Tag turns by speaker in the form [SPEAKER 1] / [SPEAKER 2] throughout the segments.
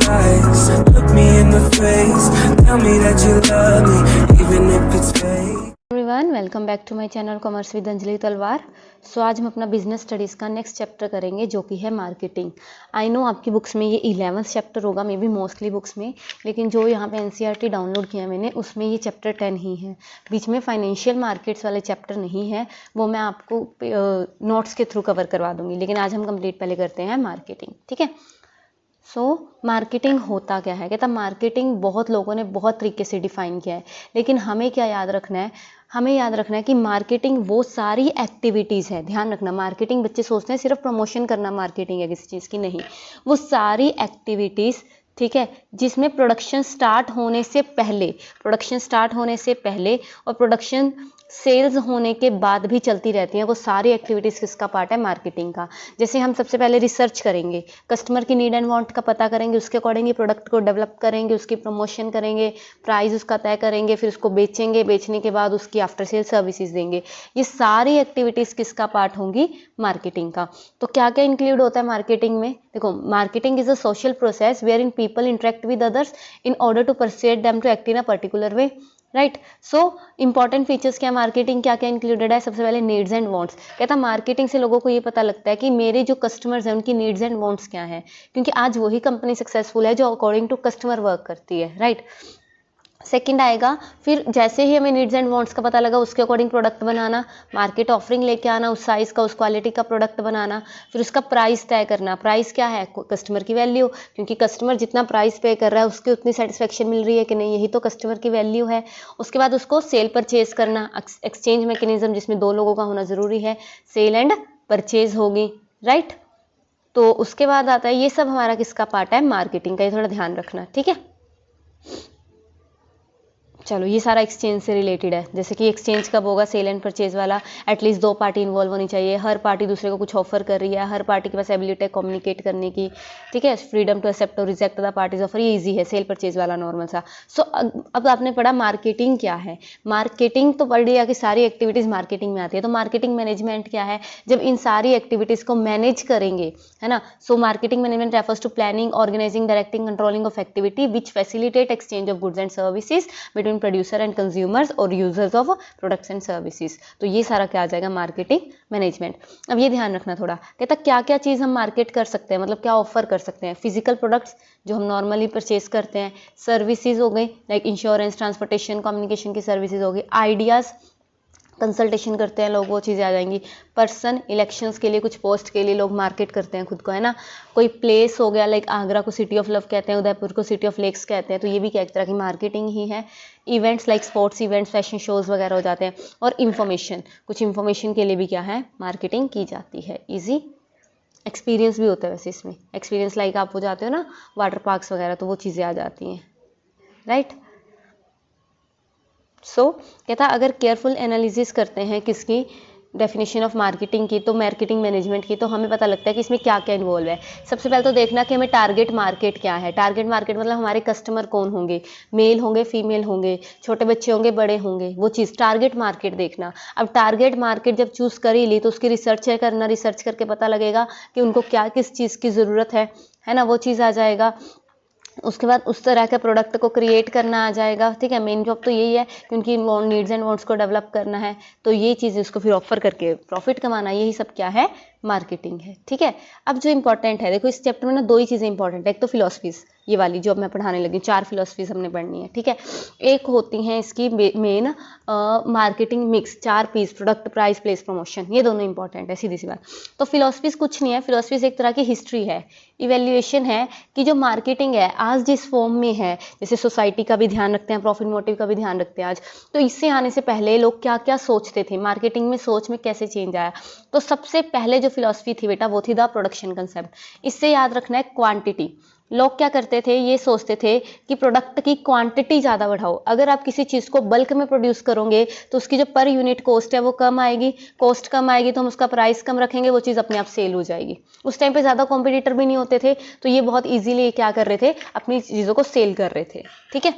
[SPEAKER 1] lies. Look me in the face, tell me that you love me, even if it's fake.
[SPEAKER 2] Everyone, welcome back to my channel commerce with Anjali Talwar. So आज हम अपना business studies का next chapter करेंगे जो कि है marketing. I know आपकी books में ये 11th चैप्टर होगा, मे बी मोस्टली बुक्स में, लेकिन जो यहाँ पे एनसीईआरटी डाउनलोड किया मैंने उसमें ये चैप्टर 10 ही है। बीच में फाइनेंशियल मार्केट्स वाले चैप्टर नहीं है, वो मैं आपको नोट्स के थ्रू कवर करवा दूंगी, लेकिन आज हम कंप्लीट पहले करते हैं मार्केटिंग। ठीक है। सो मार्केटिंग होता क्या है? कहता मार्केटिंग बहुत लोगों ने बहुत तरीके से डिफाइन किया है, लेकिन हमें क्या याद रखना है? हमें याद रखना है कि मार्केटिंग वो सारी एक्टिविटीज़ है। ध्यान रखना, मार्केटिंग बच्चे सोचते हैं सिर्फ प्रमोशन करना मार्केटिंग है किसी चीज़ की, नहीं, वो सारी एक्टिविटीज़, ठीक है, जिसमें प्रोडक्शन स्टार्ट होने से पहले और प्रोडक्शन सेल्स होने के बाद भी चलती रहती हैं, वो सारी एक्टिविटीज़ किसका पार्ट है? मार्केटिंग का। जैसे हम सबसे पहले रिसर्च करेंगे, कस्टमर की नीड एंड वांट का पता करेंगे, उसके अकॉर्डिंग प्रोडक्ट को डेवलप करेंगे, उसकी प्रमोशन करेंगे, प्राइस उसका तय करेंगे, फिर उसको बेचेंगे, बेचने के बाद उसकी आफ्टर सेल सर्विसेज देंगे। ये सारी एक्टिविटीज़ किसका पार्ट होंगी? मार्केटिंग का। तो क्या क्या इंक्लूड होता है मार्केटिंग में? देखो, marketing is a social process wherein people interact with others in order to persuade them to act in a particular way, right. So important features क्या मार्केटिंग क्या क्या इंक्लूडेड है? सबसे पहले नीड्स एंड वांट्स। कहता marketing से लोगों को ये पता लगता है कि मेरे जो कस्टमर्स हैं उनकी नीड्स एंड वांट्स क्या है, क्योंकि आज वही कंपनी सक्सेसफुल है जो अकॉर्डिंग टू कस्टमर वर्क करती है, राइट। सेकंड आएगा, फिर जैसे ही हमें नीड्स एंड वांट्स का पता लगा उसके अकॉर्डिंग प्रोडक्ट बनाना, मार्केट ऑफरिंग लेके आना, उस साइज का, उस क्वालिटी का प्रोडक्ट बनाना, फिर उसका प्राइस तय करना। प्राइस क्या है? कस्टमर की वैल्यू, क्योंकि कस्टमर जितना प्राइस पे कर रहा है उसकी उतनी सेटिस्फेक्शन मिल रही है कि नहीं, यही तो कस्टमर की वैल्यू है। उसके बाद उसको सेल परचेज करना, एक्सचेंज मैकेनिज्म जिसमें दो लोगों का होना जरूरी है, सेल एंड परचेज होगी, राइट। तो उसके बाद आता है, ये सब हमारा किसका पार्ट है? मार्केटिंग का। ये थोड़ा ध्यान रखना, ठीक है। चलो, ये सारा एक्सचेंज से रिलेटेड है। जैसे कि एक्सचेंज कब होगा? सेल एंड परचेज वाला, एटलीस्ट 2 पार्टी इन्वॉल्व होनी चाहिए, हर पार्टी दूसरे को कुछ ऑफर कर रही है, हर पार्टी के पास एबिलिटी है कम्युनिकेट करने की, ठीक है, फ्रीडम टू एक्सेप्ट और रिजेक्ट द पार्टीज ऑफर, ये इजी है, सेल परचेज वाला नॉर्मल सा। सो अब आपने पढ़ा मार्केटिंग क्या है। मार्केटिंग तो पढ़ लिया कि सारी एक्टिविटीज़ मार्केटिंग में आती है। तो मार्केटिंग मैनेजमेंट क्या है? जब इन सारी एक्टिविटीज़ को मैनेज करेंगे, है ना। So marketing management refers to planning, organising, directing, controlling of activity which facilitate exchange of goods and services between producer and consumers और users of products and services. तो ये सारा क्या आ जाएगा? Marketing management. अब ये ध्यान रखना थोड़ा, कहता क्या क्या चीज़ हम मार्केट कर सकते हैं, मतलब क्या ऑफर कर सकते हैं? फिजिकल प्रोडक्ट्स जो हम नॉर्मली परचेज करते हैं, सर्विसेज हो गई लाइक इंश्योरेंस, ट्रांसपोर्टेशन, कम्युनिकेशन की सर्विसेज हो गई, आइडियाज़, कंसल्टेशन करते हैं लोग, वो चीज़ें आ जाएंगी। पर्सन, इलेक्शंस के लिए, कुछ पोस्ट के लिए लोग मार्केट करते हैं खुद को, है ना। कोई प्लेस हो गया, लाइक आगरा को सिटी ऑफ लव कहते हैं, उदयपुर को सिटी ऑफ लेक्स कहते हैं, तो ये भी क्या एक तरह की मार्केटिंग ही है। Events like sports events, fashion shows वगैरह हो जाते हैं। और इन्फॉर्मेशन, कुछ इन्फॉर्मेशन के लिए भी क्या है? मार्केटिंग की जाती है। ईजी एक्सपीरियंस भी होता है वैसे इसमें। एक्सपीरियंस लाइक आप हो जाते हो ना वाटर पार्क्स वगैरह, तो वो चीज़ें आ जाती हैं, राइट। सो कहता अगर केयरफुल एनालिसिस करते हैं किसकी? डेफिनेशन ऑफ मार्केटिंग की, तो मार्केटिंग मैनेजमेंट की, तो हमें पता लगता है कि इसमें क्या क्या इन्वॉल्व है। सबसे पहले तो देखना कि हमें टारगेट मार्केट क्या है। टारगेट मार्केट मतलब हमारे कस्टमर कौन होंगे, मेल होंगे, फीमेल होंगे, छोटे बच्चे होंगे, बड़े होंगे, वो चीज़ टारगेट मार्केट देखना। अब टारगेट मार्केट जब चूज़ कर ही ली तो उसकी रिसर्च करना, रिसर्च करके पता लगेगा कि उनको क्या किस चीज़ की ज़रूरत है ना, वो चीज़ आ जाएगा। उसके बाद उस तरह के प्रोडक्ट को क्रिएट करना आ जाएगा, ठीक है। मेन जॉब तो यही है कि उनकी नीड्स एंड वांट्स को डेवलप करना है, तो ये चीज़ उसको फिर ऑफर करके प्रॉफिट कमाना, यही सब क्या है? मार्केटिंग है, ठीक है। अब जो इंपॉर्टेंट है, देखो इस चैप्टर में ना 2 ही चीज़ें इंपॉर्टेंट है। एक तो फिलोसफीज, ये वाली जो अब मैं पढ़ाने लगी, 4 फिलोसफीज हमने पढ़नी है, ठीक है। एक होती हैं इसकी main marketing mix, 4 Ps, product, price, place, promotion, ये दोनों इंपॉर्टेंट है, सीधी सी बात। तो फिलोसफीज कुछ नहीं है, फिलोसफीज एक तरह की हिस्ट्री है, इवेल्युएशन है कि जो मार्केटिंग है आज जिस फॉर्म में है, जैसे सोसाइटी का भी ध्यान रखते हैं, प्रॉफिट मोटिव का भी ध्यान रखते हैं आज, तो इससे आने से पहले लोग क्या क्या सोचते थे, मार्केटिंग में सोच में कैसे चेंज आया। तो सबसे पहले जो फिलॉसफी थी बेटा वो थी द प्रोडक्शन कंसेप्ट। इससे याद रखना है क्वांटिटी। लोग क्या करते थे, ये सोचते थे कि प्रोडक्ट की क्वांटिटी ज़्यादा बढ़ाओ। अगर आप किसी चीज़ को बल्क में प्रोड्यूस करोगे तो उसकी जो पर यूनिट कॉस्ट है वो कम आएगी, कॉस्ट कम आएगी तो हम उसका प्राइस कम रखेंगे, वो चीज़ अपने आप सेल हो जाएगी। उस टाइम पे ज़्यादा कॉम्पिटिटर भी नहीं होते थे, तो ये बहुत ईजिली क्या कर रहे थे, अपनी चीज़ों को सेल कर रहे थे, ठीक है।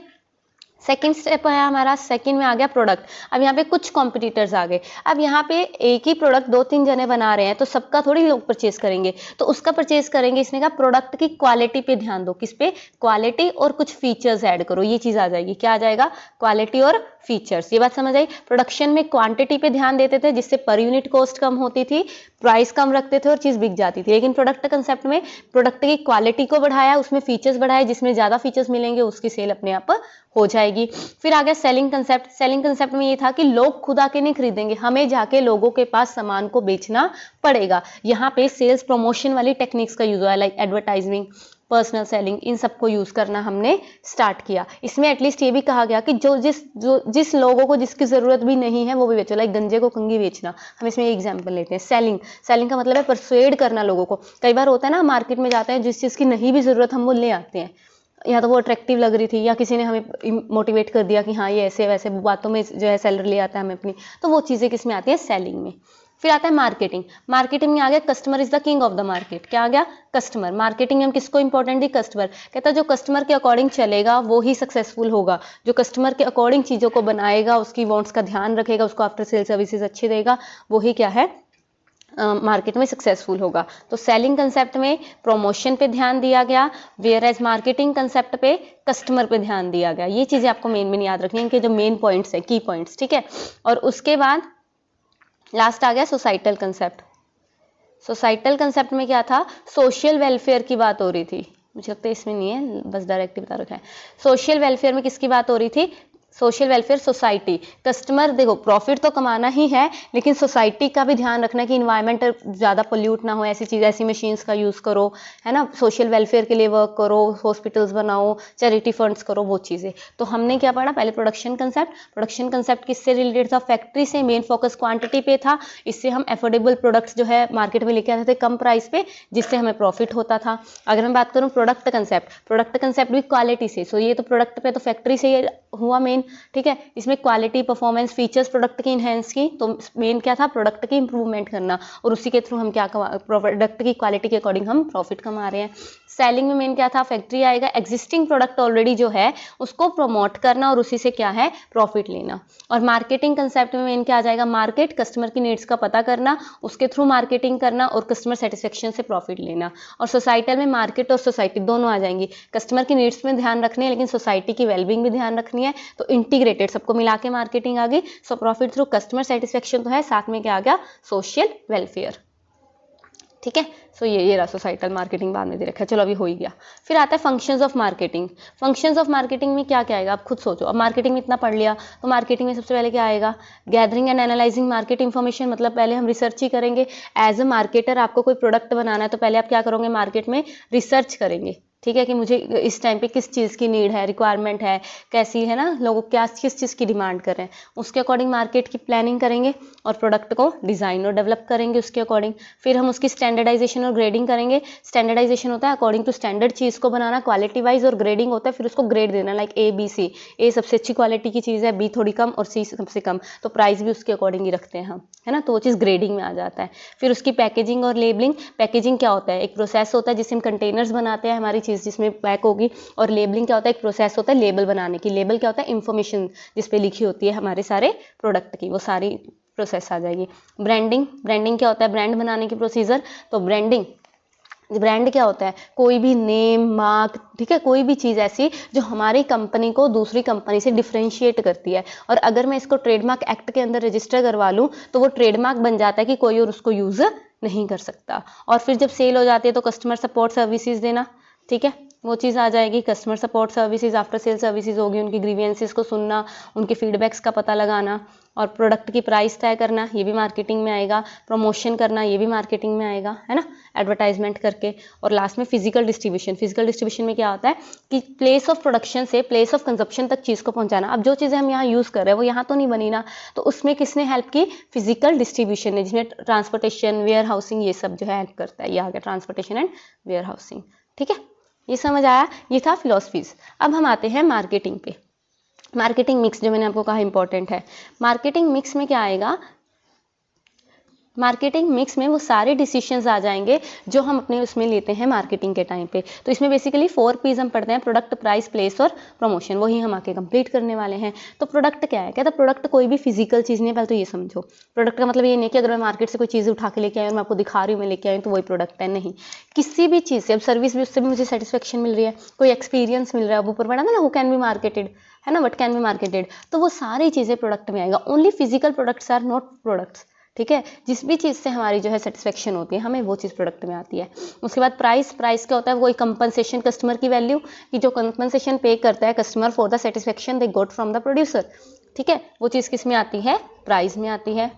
[SPEAKER 2] सेकंड स्टेप है हमारा, सेकंड में आ गया प्रोडक्ट। अब यहाँ पे कुछ कॉम्पिटिटर्स आ गए। अब यहाँ पे एक ही प्रोडक्ट 2-3 जने बना रहे हैं तो सबका थोड़ी लोग परचेज करेंगे, तो उसका परचेज करेंगे। इसने कहा प्रोडक्ट की क्वालिटी पे ध्यान दो। किस पे? क्वालिटी और कुछ फीचर्स ऐड करो। ये चीज आ जाएगी। क्या आ जाएगा? क्वालिटी और फीचर्स। ये बात समझ आई। प्रोडक्शन में क्वांटिटी पे ध्यान देते थे जिससे पर यूनिट कॉस्ट कम होती थी, प्राइस कम रखते थे और चीज बिक जाती थी। लेकिन प्रोडक्ट कंसेप्ट में प्रोडक्ट की क्वालिटी को बढ़ाया, उसमें फीचर्स बढ़ाए, जिसमें ज्यादा फीचर्स मिलेंगे उसकी सेल अपने आप हो जाएगी। फिर आ गया सेलिंग कंसेप्ट। सेलिंग कंसेप्ट में ये था कि लोग खुद आके नहीं खरीदेंगे, हमें जाके लोगों के पास सामान को बेचना पड़ेगा। यहाँ पे सेल्स प्रमोशन वाली टेक्निक्स का यूज हुआ है, लाइक एडवर्टाइजिंग, पर्सनल सेलिंग, इन सबको यूज करना हमने स्टार्ट किया। इसमें एटलीस्ट ये भी कहा गया कि जिस लोगों को जिसकी जरूरत भी नहीं है वो भी बेचो, लाइक गंजे को कंघी बेचना। हम इसमें एग्जांपल लेते हैं। सेलिंग का मतलब है परसुएड करना लोगों को। कई बार होता है ना, मार्केट में जाते हैं, जिस चीज की नहीं भी जरूरत हम वो ले आते हैं, या तो वो अट्रैक्टिव लग रही थी या किसी ने हमें मोटिवेट कर दिया कि हाँ ये ऐसे वैसे बातों में जो है सेलर ले आता है हमें अपनी, तो वो चीज़ें किस में आती है? सेलिंग में। फिर आता है मार्केटिंग। मार्केटिंग में आ गया customer is the king of the market. क्या आ गया? कस्टमर। मार्केटिंग में हम किसको इंपॉर्टेंट दी? कस्टमर। कहता है जो कस्टमर के अकॉर्डिंग चलेगा वो ही सक्सेसफुल होगा, जो कस्टमर के अकॉर्डिंग चीज़ों को बनाएगा, उसकी वांट्स का ध्यान रखेगा, उसको आफ्टर सेल सर्विसेज अच्छी देगा, वो ही क्या है? मार्केट में सक्सेसफुल होगा। तो सेलिंग कंसेप्ट में प्रमोशन पे ध्यान दिया गया, वेयर एज मार्केटिंग कंसेप्ट पे कस्टमर पे ध्यान दिया गया। ये चीजें आपको मेन में याद रखनी है, इनके जो मेन पॉइंट्स है, की पॉइंट्स, ठीक है। और उसके बाद लास्ट आ गया सोसाइटल कंसेप्ट। सोसाइटल कंसेप्ट में क्या था? सोशल वेलफेयर की बात हो रही थी। मुझे लगता है इसमें नहीं है, बस डायरेक्ट बता रखा है। सोशल वेलफेयर में किसकी बात हो रही थी? Social welfare, society. कस्टमर देखो प्रॉफिट तो कमाना ही है, लेकिन सोसाइटी का भी ध्यान रखना कि इन्वायरमेंट ज़्यादा पोल्यूट ना हो, ऐसी चीज़, ऐसी मशीन्स का यूज़ करो, है ना, सोशल वेलफेयर के लिए वर्क करो, हॉस्पिटल्स बनाओ, चैरिटी फंड्स करो, वो चीज़ें। तो हमने क्या पढ़ा? पहले प्रोडक्शन कंसेप्ट। प्रोडक्शन कंसेप्ट किससे रिलेटेड था? फैक्ट्री से। मेन फोकस क्वांटिटी पे था। इससे हम एफोर्डेबल प्रोडक्ट्स जो है मार्केट में लेके आते थे कम प्राइस पे, जिससे हमें प्रॉफिट होता था। अगर मैं बात करूँ प्रोडक्ट कंसेप्ट भी क्वालिटी से। सो ये तो प्रोडक्ट पे तो फैक्ट्री से ये हुआ मेन, ठीक है। इसमें क्वालिटी, परफॉर्मेंस, फीचर्स प्रोडक्ट की इनहेंस की, तो मेन क्या था? प्रोडक्ट की इंप्रूवमेंट करना, और उसी के थ्रू हम क्या प्रोडक्ट की क्वालिटी के अकॉर्डिंग हम प्रॉफिट कमा रहे हैं। सेलिंग में मेन क्या था? फैक्ट्री आएगा, एग्जिस्टिंग प्रोडक्ट ऑलरेडी जो है उसको प्रमोट करना और उसी से क्या है? प्रॉफिट लेना। और मार्केटिंग कंसेप्ट में मेन क्या आ जाएगा? मार्केट, कस्टमर की नीड्स का पता करना, उसके थ्रू मार्केटिंग करना और कस्टमर सेटिस्फेक्शन से प्रॉफिट लेना। और सोसाइटल में मार्केट और सोसाइटी दोनों आ जाएंगी। कस्टमर की नीड्स में ध्यान रखनी है, लेकिन सोसाइटी की वेलबींग भी ध्यान रखनी है, तो इंटीग्रेटेड सबको मिला के मार्केटिंग आ गई। So profit through customer satisfaction तो है, साथ में क्या आ गया? सोशल वेलफेयर, ठीक है। सो ये रहा सोसाइटल मार्केटिंग, बाद में दे रखा है, चलो अभी हो ही गया। फिर आता है functions of marketing. Functions of marketing में क्या क्या आएगा? आप खुद सोचो। अब मार्केटिंग में इतना पढ़ लिया, तो मार्केटिंग में सबसे पहले क्या आएगा? Gathering and analysing market information. मतलब पहले हम रिसर्च ही करेंगे। एज अ मार्केटर आपको कोई प्रोडक्ट बनाना है तो पहले आप क्या करोगे? मार्केट में रिसर्च करेंगे, ठीक है, कि मुझे इस टाइम पे किस चीज़ की नीड है, रिक्वायरमेंट है, कैसी है ना, लोग क्या किस चीज़ की डिमांड कर रहे हैं, उसके अकॉर्डिंग मार्केट की प्लानिंग करेंगे और प्रोडक्ट को डिज़ाइन और डेवलप करेंगे उसके अकॉर्डिंग। फिर हम उसकी स्टैंडर्डाइजेशन और ग्रेडिंग करेंगे। स्टैंडर्डाइजेशन होता है अकॉर्डिंग टू स्टैंडर्ड चीज़ को बनाना क्वालिटी वाइज, और ग्रेडिंग होता है फिर उसको ग्रेड देना, लाइक ABC। ए सबसे अच्छी क्वालिटी की चीज़ है, B थोड़ी कम और C सबसे कम, तो प्राइस भी उसके अकॉर्डिंग ही रखते हैं हम, है ना, तो वो चीज़ ग्रेडिंग में आ जाता है। फिर उसकी पैकेजिंग और लेबलिंग। पैकेजिंग क्या होता है? एक प्रोसेस होता है जिससे हम कंटेनर्स बनाते हैं हमारी चीज़ जिसमें पैक होगी। और लेबलिंग क्या होता है? एक प्रोसेस होता है लेबल बनाने की। लेबल क्या होता है? इंफॉर्मेशन जिस पे लिखी होती है हमारे सारे प्रोडक्ट की, वो सारी प्रोसेस आ जाएगी। ब्रांडिंग क्या होता है? ब्रांड बनाने की प्रोसीजर। तो ब्रांड क्या होता है? कोई भी नेम, मार्क, ठीक है, कोई भी चीज़ ऐसी जो हमारी कंपनी को दूसरी कंपनी से डिफरेंशिएट करती है। और अगर मैं इसको ट्रेडमार्क एक्ट के अंदर रजिस्टर करवा लूँ तो वो ट्रेडमार्क बन जाता है कि कोई और उसको यूज़ नहीं कर सकता। और फिर जब सेल हो जाती है तो कस्टमर सपोर्ट सर्विसेज देना, ठीक है, वो चीज़ आ जाएगी। Customer support services, after sale services होगी, उनकी ग्रीवियंसेस को सुनना, उनके फीडबैक्स का पता लगाना, और प्रोडक्ट की प्राइस तय करना, ये भी मार्केटिंग में आएगा। प्रमोशन करना, ये भी मार्केटिंग में आएगा, है ना, एडवर्टाइजमेंट करके। और लास्ट में फिजिकल डिस्ट्रीब्यूशन। फिजिकल डिस्ट्रीब्यूशन में क्या होता है कि प्लेस ऑफ प्रोडक्शन से प्लेस ऑफ कंजप्शन तक चीज़ को पहुंचाना। अब जो चीज़ें हम यहाँ यूज़ कर रहे हैं वो यहाँ तो नहीं बनी ना, तो उसमें किसने हेल्प की? फिजिकल डिस्ट्रीब्यूशन ने, जिसमें ट्रांसपोर्टेशन, वेयर हाउसिंग, ये सब जो है हेल्प करता है। ये आ गया ट्रांसपोर्टेशन एंड वेयर हाउसिंग, ठीक है, ये समझ आया। ये था फिलॉसफीज। अब हम आते हैं मार्केटिंग पे। मार्केटिंग मिक्स जो मैंने आपको कहा इंपॉर्टेंट है। मार्केटिंग मिक्स में क्या आएगा? मार्केटिंग मिक्स में वो सारे डिसीजंस आ जाएंगे जो हम अपने उसमें लेते हैं मार्केटिंग के टाइम पे। तो इसमें बेसिकली 4 P's हम पढ़ते हैं, प्रोडक्ट, प्राइस, प्लेस और प्रमोशन, वही हम आके कंप्लीट करने वाले हैं। तो प्रोडक्ट क्या है? कहता प्रोडक्ट कोई भी फिजिकल चीज़ नहीं है, पहले तो ये समझो। प्रोडक्ट का मतलब ये नहीं कि अगर मैं मार्केट से कोई चीज़ उठा के लेके आई और मैं आपको दिखा रही हूँ, मैं लेके आई हूँ तो वही प्रोडक्ट है, नहीं। किसी भी चीज़ से, अब सर्विस भी, उससे भी मुझे सेटिस्फेक्शन मिल रही है, कोई एक्सपीरियंस मिल रहा है, अब ऊपर पढ़ा ना, हु कैन बी मार्केटेड, है ना, व्हाट कैन बी मार्केटेड, तो वो सारी चीज़ें प्रोडक्ट में आएगा। Only physical products are not products, ठीक है। जिस भी चीज़ से हमारी जो है सेटिस्फेक्शन होती है, हमें वो चीज़ प्रोडक्ट में आती है। उसके बाद प्राइस, प्राइस क्या होता है? कोई कंपनसेशन, कस्टमर की वैल्यू, कि जो कंपनसेशन पे करता है customer for the satisfaction they got from the producer, ठीक है, वो चीज़ किस में आती है? प्राइस में आती है।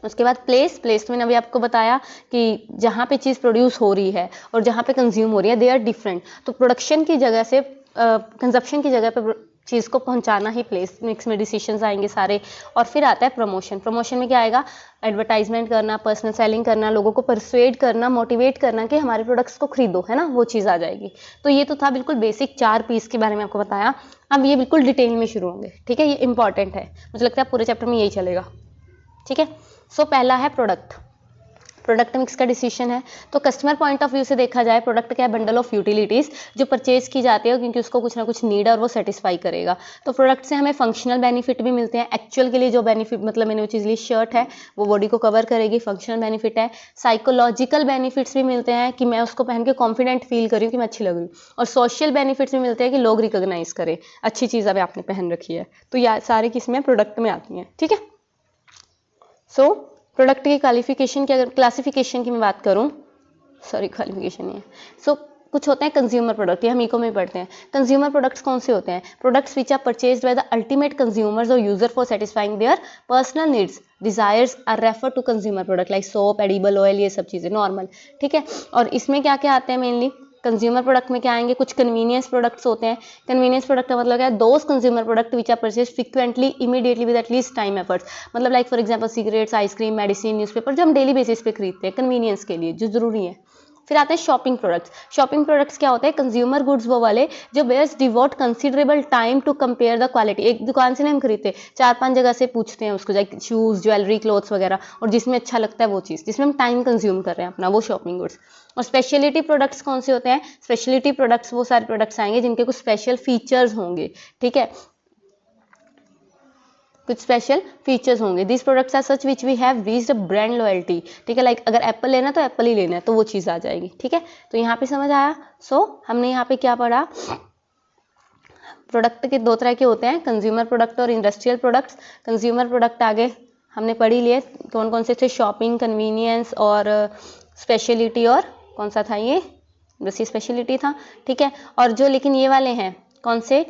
[SPEAKER 2] उसके बाद प्लेस, प्लेस मैंने अभी आपको बताया कि जहाँ पे चीज़ प्रोड्यूस हो रही है और जहाँ पे कंज्यूम हो रही है, दे आर डिफरेंट। तो प्रोडक्शन की जगह से कंजप्शन की जगह पे चीज़ को पहुंचाना ही प्लेस, मिक्स में डिसीजंस आएंगे सारे। और फिर आता है प्रमोशन। प्रमोशन में क्या आएगा? एडवर्टाइजमेंट करना, पर्सनल सेलिंग करना, लोगों को परसुएड करना, मोटिवेट करना कि हमारे प्रोडक्ट्स को खरीदो, है ना, वो चीज़ आ जाएगी। तो ये तो था बिल्कुल बेसिक 4 पीस के बारे में आपको बताया। अब ये बिल्कुल डिटेल में शुरू होंगे, ठीक है, ये इंपॉर्टेंट है, मुझे लगता है पूरे चैप्टर में यही चलेगा, ठीक है। सो पहला है प्रोडक्ट। प्रोडक्ट मिक्स का डिसीजन है। तो कस्टमर पॉइंट ऑफ व्यू से देखा जाए, प्रोडक्ट क्या है? बंडल ऑफ यूटिलिटीज़ जो परचेज की जाती है क्योंकि उसको कुछ ना कुछ नीड है और वो सेटिस्फाई करेगा। तो प्रोडक्ट से हमें फंक्शनल बेनिफिट भी मिलते हैं। एक्चुअल के लिए जो बेनिफिट, मतलब मैंने वो चीज़ ली, शर्ट है, वो बॉडी को कवर करेगी, फंक्शनल बेनिफिट है। साइकोलॉजिकल बेनिफिट्स भी मिलते हैं कि मैं उसको पहन के कॉन्फिडेंट फील करूँ कि मैं अच्छी लग रही हूँ। और सोशल बेनिफिट्स भी मिलते हैं कि लोग रिकोगनाइज करें अच्छी चीज़ अब आपने पहन रखी है। तो यह सारी किस्में प्रोडक्ट में आती हैं, ठीक है। सो प्रोडक्ट की क्वालिफिकेशन की, अगर क्लासिफिकेशन की मैं बात करूं, सॉरी क्वालिफिकेशन नहीं है। सो कुछ होते हैं कंज्यूमर प्रोडक्ट, ये हम इको में पढ़ते हैं। कंज्यूमर प्रोडक्ट्स कौन से होते हैं? Products which are purchased by the ultimate consumers और user for satisfying their personal needs desires are refer to consumer product, like soap, edible oil, ये सब चीज़ें नॉर्मल, ठीक है। और इसमें क्या क्या आते हैं? मेनली कंज्यूमर प्रोडक्ट में क्या आएंगे? कुछ कन्वीनियंस प्रोडक्ट्स होते हैं। कन्वीनियंस प्रोडक्ट का मतलब क्या है? Those consumer product which are purchase frequently, immediately, with at least time efforts. मतलब like for example cigarettes, ice cream, medicine, newspaper, जो हम डेली बेसिस पे खरीदते हैं कन्वीनियंस के लिए, जो जरूरी है। फिर आते हैं शॉपिंग प्रोडक्ट्स। शॉपिंग प्रोडक्ट्स क्या होते हैं? कंज्यूमर गुड्स वो वाले जो buyers devote considerable time to compare the quality. एक दुकान से नहीं हम खरीदते, 4-5 जगह से पूछते हैं उसको, लाइक शूज़, ज्वेलरी, क्लोथ्स वगैरह, और जिसमें अच्छा लगता है वो चीज़, जिसमें हम टाइम कंज्यूम कर रहे हैं अपना, वो शॉपिंग गुड्स। और स्पेशलिटी प्रोडक्ट्स कौन से होते हैं? स्पेशलिटी प्रोडक्ट्स वो सारे प्रोडक्ट्स आएंगे जिनके कुछ स्पेशल फीचर्स होंगे, ठीक है, कुछ स्पेशल फीचर्स होंगे। This products are such which we have reached brand loyalty, ठीक है, लाइक अगर एप्पल लेना तो एप्पल ही लेना है, तो वो चीज़ आ जाएगी, ठीक है। तो यहाँ पे समझ आया। सो हमने यहाँ पे क्या पढ़ा? प्रोडक्ट के 2 तरह के होते हैं, कंज्यूमर प्रोडक्ट और इंडस्ट्रियल प्रोडक्ट्स। कंज्यूमर प्रोडक्ट आगे हमने पढ़ ही लिए, कौन कौन से थे? शॉपिंग, कन्वीनियंस और स्पेशलिटी, और कौन सा था ये? बस ये स्पेशलिटी था, ठीक है। और जो लेकिन ये वाले हैं कौन से?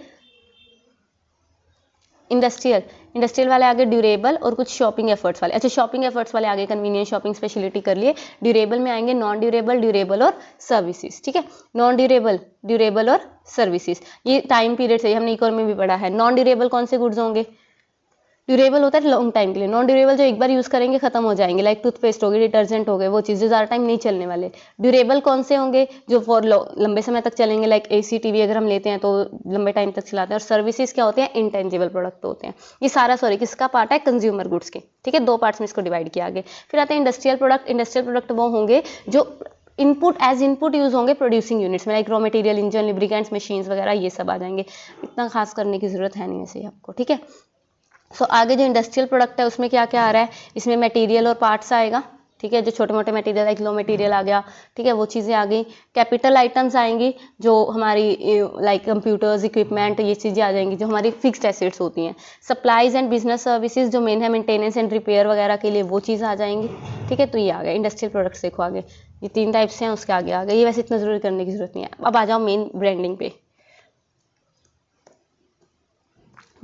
[SPEAKER 2] इंडस्ट्रियल। इंडस्ट्रियल वाले आगे ड्यूरेबल और कुछ शॉपिंग एफर्ट्स वाले। अच्छा, शॉपिंग एफर्ट्स वाले आगे कन्वीनियंस, शॉपिंग, स्पेशलिटी कर लिए। ड्यूरेबल में आएंगे नॉन ड्यूरेबल, ड्यूरेबल और सर्विसेज, ठीक है। नॉन ड्यूरेबल, ड्यूरेबल और सर्विसेज, ये टाइम पीरियड से हमने इकोनॉमी में भी पढ़ा है। नॉन ड्यूरेबल कौन से गुड्स होंगे? ड्यूरेबल होता है लॉन्ग टाइम के लिए, नॉन ड्यूरेबल जो एक बार यूज़ करेंगे खत्म हो जाएंगे, लाइक टूथपेस्ट हो गए, डिटर्जेंट हो गए, वो चीज़ जो ज़्यादा टाइम नहीं चलने वाले। ड्यूरेबल कौन से होंगे? जो फॉर लंबे समय तक चलेंगे, लाइक एसी, टीवी अगर हम लेते हैं तो लंबे टाइम तक चलाते हैं। और सर्विसेज क्या होते हैं? इंटेंजिबल प्रोडक्ट होते हैं। ये सारा सॉरी किसका पार्ट है? कंज्यूमर गुड्स के, ठीक है। 2 पार्ट्स में इसको डिवाइड किया आगे। फिर आते हैं इंडस्ट्रियल प्रोडक्ट। इंडस्ट्रियल प्रोडक्ट वो होंगे जो इनपुट एज इनपुट यूज़ होंगे प्रोड्यूसिंग यूनिट्स में, like raw material, engine, lubricants, machines वगैरह, ये सब आ जाएंगे। इतना खास करने की जरूरत है नहीं वैसे आपको, ठीक है। सो आगे जो इंडस्ट्रियल प्रोडक्ट है उसमें क्या क्या आ रहा है? इसमें मटेरियल और पार्ट्स आएगा, ठीक है, जो छोटे मोटे मटेरियल, लाइक लो मटेरियल आ गया, ठीक है, वो चीज़ें आ गई। कैपिटल आइटम्स आएंगी जो हमारी लाइक कंप्यूटर्स, इक्विपमेंट, ये चीज़ें आ जाएंगी जो हमारी फिक्स्ड एसेट्स होती हैं। सप्लाईज एंड बिजनेस सर्विसेज जो मेन है मेंटेनेंस एंड रिपेयर वगैरह के लिए, वो चीज़ आ जाएंगी, ठीक है। तो ये आ गया इंडस्ट्रियल प्रोडक्ट्स। देखो आगे ये 3 टाइप्स हैं, उसके आगे आ गए। ये वैसे इतना जरूरी करने की जरूरत नहीं है। अब आ जाओ मेन ब्रांडिंग पे।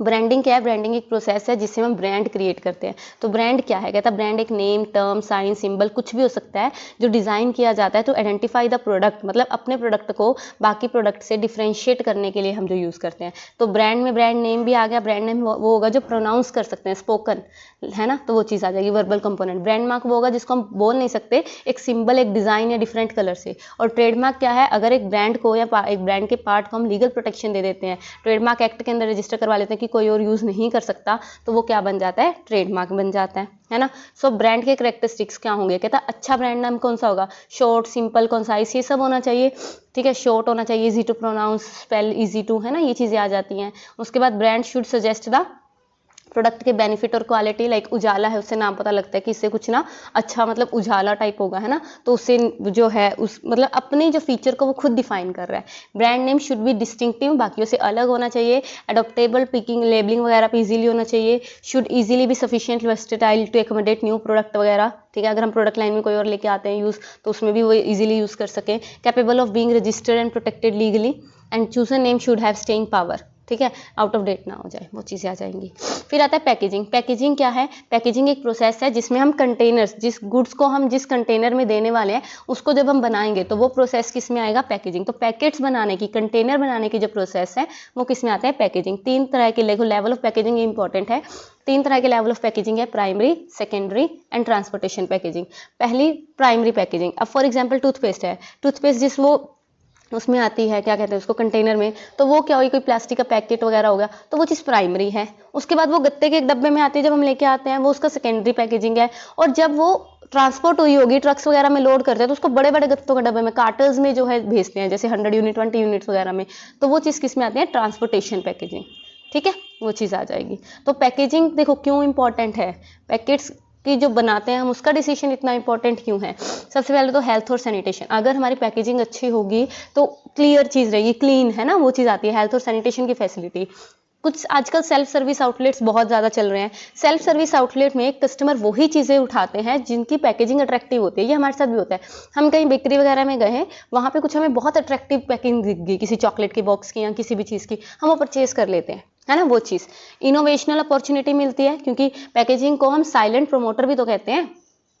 [SPEAKER 2] ब्रांडिंग क्या है? ब्रांडिंग एक प्रोसेस है जिससे हम ब्रांड क्रिएट करते हैं। तो ब्रांड क्या है? कहता है ब्रांड एक नेम, टर्म, साइन, सिंबल, कुछ भी हो सकता है जो डिज़ाइन किया जाता है टू आइडेंटिफाई द प्रोडक्ट, मतलब अपने प्रोडक्ट को बाकी प्रोडक्ट से डिफ्रेंशिएट करने के लिए हम जो यूज़ करते हैं। तो ब्रांड में ब्रांड नेम भी आ गया। ब्रांड नेम वो होगा जो प्रोनाउंस कर सकते हैं, स्पोकन, है ना, तो वो चीज़ आ जाएगी, वर्बल कंपोनेंट। ब्रांड मार्क वो होगा जिसको हम बोल नहीं सकते, एक सिंबल, एक डिज़ाइन या डिफरेंट कलर से। और ट्रेडमार्क क्या है? अगर एक ब्रांड को या एक ब्रांड के पार्ट को हम लीगल प्रोटेक्शन दे देते हैं, ट्रेडमार्क एक्ट के अंदर रजिस्टर करवा लेते हैं कि कोई और यूज़ नहीं कर सकता तो वो क्या बन जाता है, ट्रेडमार्क बन जाता है ना। सो ब्रांड के करेक्टरिस्टिक्स क्या होंगे, कहता है अच्छा ब्रांड नाम कौन सा होगा, शॉर्ट, सिंपल, कॉन्साइज, ये सब होना चाहिए, ठीक है। शॉर्ट होना चाहिए, easy to pronounce, spell easy to, है ना, ये चीज़ें आ जाती हैं। उसके बाद brand should suggest the product के बेनिफिट और क्वालिटी, लाइक उजाला है, उससे नाम पता लगता है कि इससे कुछ ना अच्छा मतलब उजाला टाइप होगा, है ना, तो उससे जो है उस मतलब अपने जो फीचर को वो खुद डिफाइन कर रहा है। Brand name should be distinctive, बाकियों से अलग होना चाहिए। अडोप्टेबल, पिकिंग, लेबलिंग वगैरह पे इजीली होना चाहिए। Should easily be sufficient versatile to accommodate new product वगैरह, ठीक है। अगर हम प्रोडक्ट लाइन में कोई और लेके आते हैं यूज़ तो उसमें भी वो इजीली यूज़ कर सकें। Capable of being registered and protected legally and chosen name should have staying power, ठीक है, आउट ऑफ डेट ना हो जाए, वो चीज़ें आ जाएंगी। फिर आता है पैकेजिंग। पैकेजिंग क्या है, पैकेजिंग एक प्रोसेस है जिसमें हम कंटेनर्स, जिस गुड्स को हम जिस कंटेनर में देने वाले हैं उसको जब हम बनाएंगे तो वो प्रोसेस किस में आएगा, पैकेजिंग। तो पैकेट्स बनाने की, कंटेनर बनाने की जो प्रोसेस है वो किस में आता है, पैकेजिंग। 3 तरह के लेवल ऑफ पैकेजिंग इंपॉर्टेंट है। 3 तरह के लेवल ऑफ पैकेजिंग है, primary, secondary and transportation packaging. पहली प्राइमरी पैकेजिंग, अब फॉर एग्जाम्पल टूथपेस्ट है, टूथपेस्ट जिस वो उसमें आती है, क्या कहते हैं उसको, कंटेनर में, तो वो क्या हुई, कोई प्लास्टिक का पैकेट वगैरह हो गया तो वो चीज़ प्राइमरी है। उसके बाद वो गत्ते के एक डब्बे में आती है, जब हम लेके आते हैं वो उसका सेकेंडरी पैकेजिंग है। और जब वो ट्रांसपोर्ट हुई होगी, ट्रक्स वगैरह में लोड करते हैं तो उसको बड़े बड़े गत्तों के डब्बे में, कार्टर्स में जो है भेजते हैं, जैसे 100 यूनिट, 20 यूनिट्स वगैरह में, तो वो चीज़ किस में आती है, ट्रांसपोर्टेशन पैकेजिंग, ठीक है, वो चीज़ आ जाएगी। तो पैकेजिंग देखो क्यों इंपॉर्टेंट है, पैकेट्स की जो बनाते हैं हम उसका डिसीजन इतना इंपॉर्टेंट क्यों है। सबसे पहले तो हेल्थ और सैनिटेशन, अगर हमारी पैकेजिंग अच्छी होगी तो क्लियर चीज़ रहेगी, क्लीन, है ना, वो चीज़ आती है। हेल्थ और सैनिटेशन की फैसिलिटी, कुछ आजकल सेल्फ सर्विस आउटलेट्स बहुत ज़्यादा चल रहे हैं। सेल्फ सर्विस आउटलेट में कस्टमर वही चीज़ें उठाते हैं जिनकी पैकेजिंग अट्रैक्टिव होती है। ये हमारे साथ भी होता है, हम कहीं बेकरी वगैरह में गए हैं, वहाँ पे कुछ हमें बहुत अट्रैक्टिव पैकिंग दिख गई, किसी चॉकलेट की बॉक्स की या किसी भी चीज़ की, हम वो परचेज कर लेते हैं, है ना, वो चीज़। इनोवेशनल अपॉर्चुनिटी मिलती है क्योंकि पैकेजिंग को हम साइलेंट प्रोमोटर भी तो कहते हैं,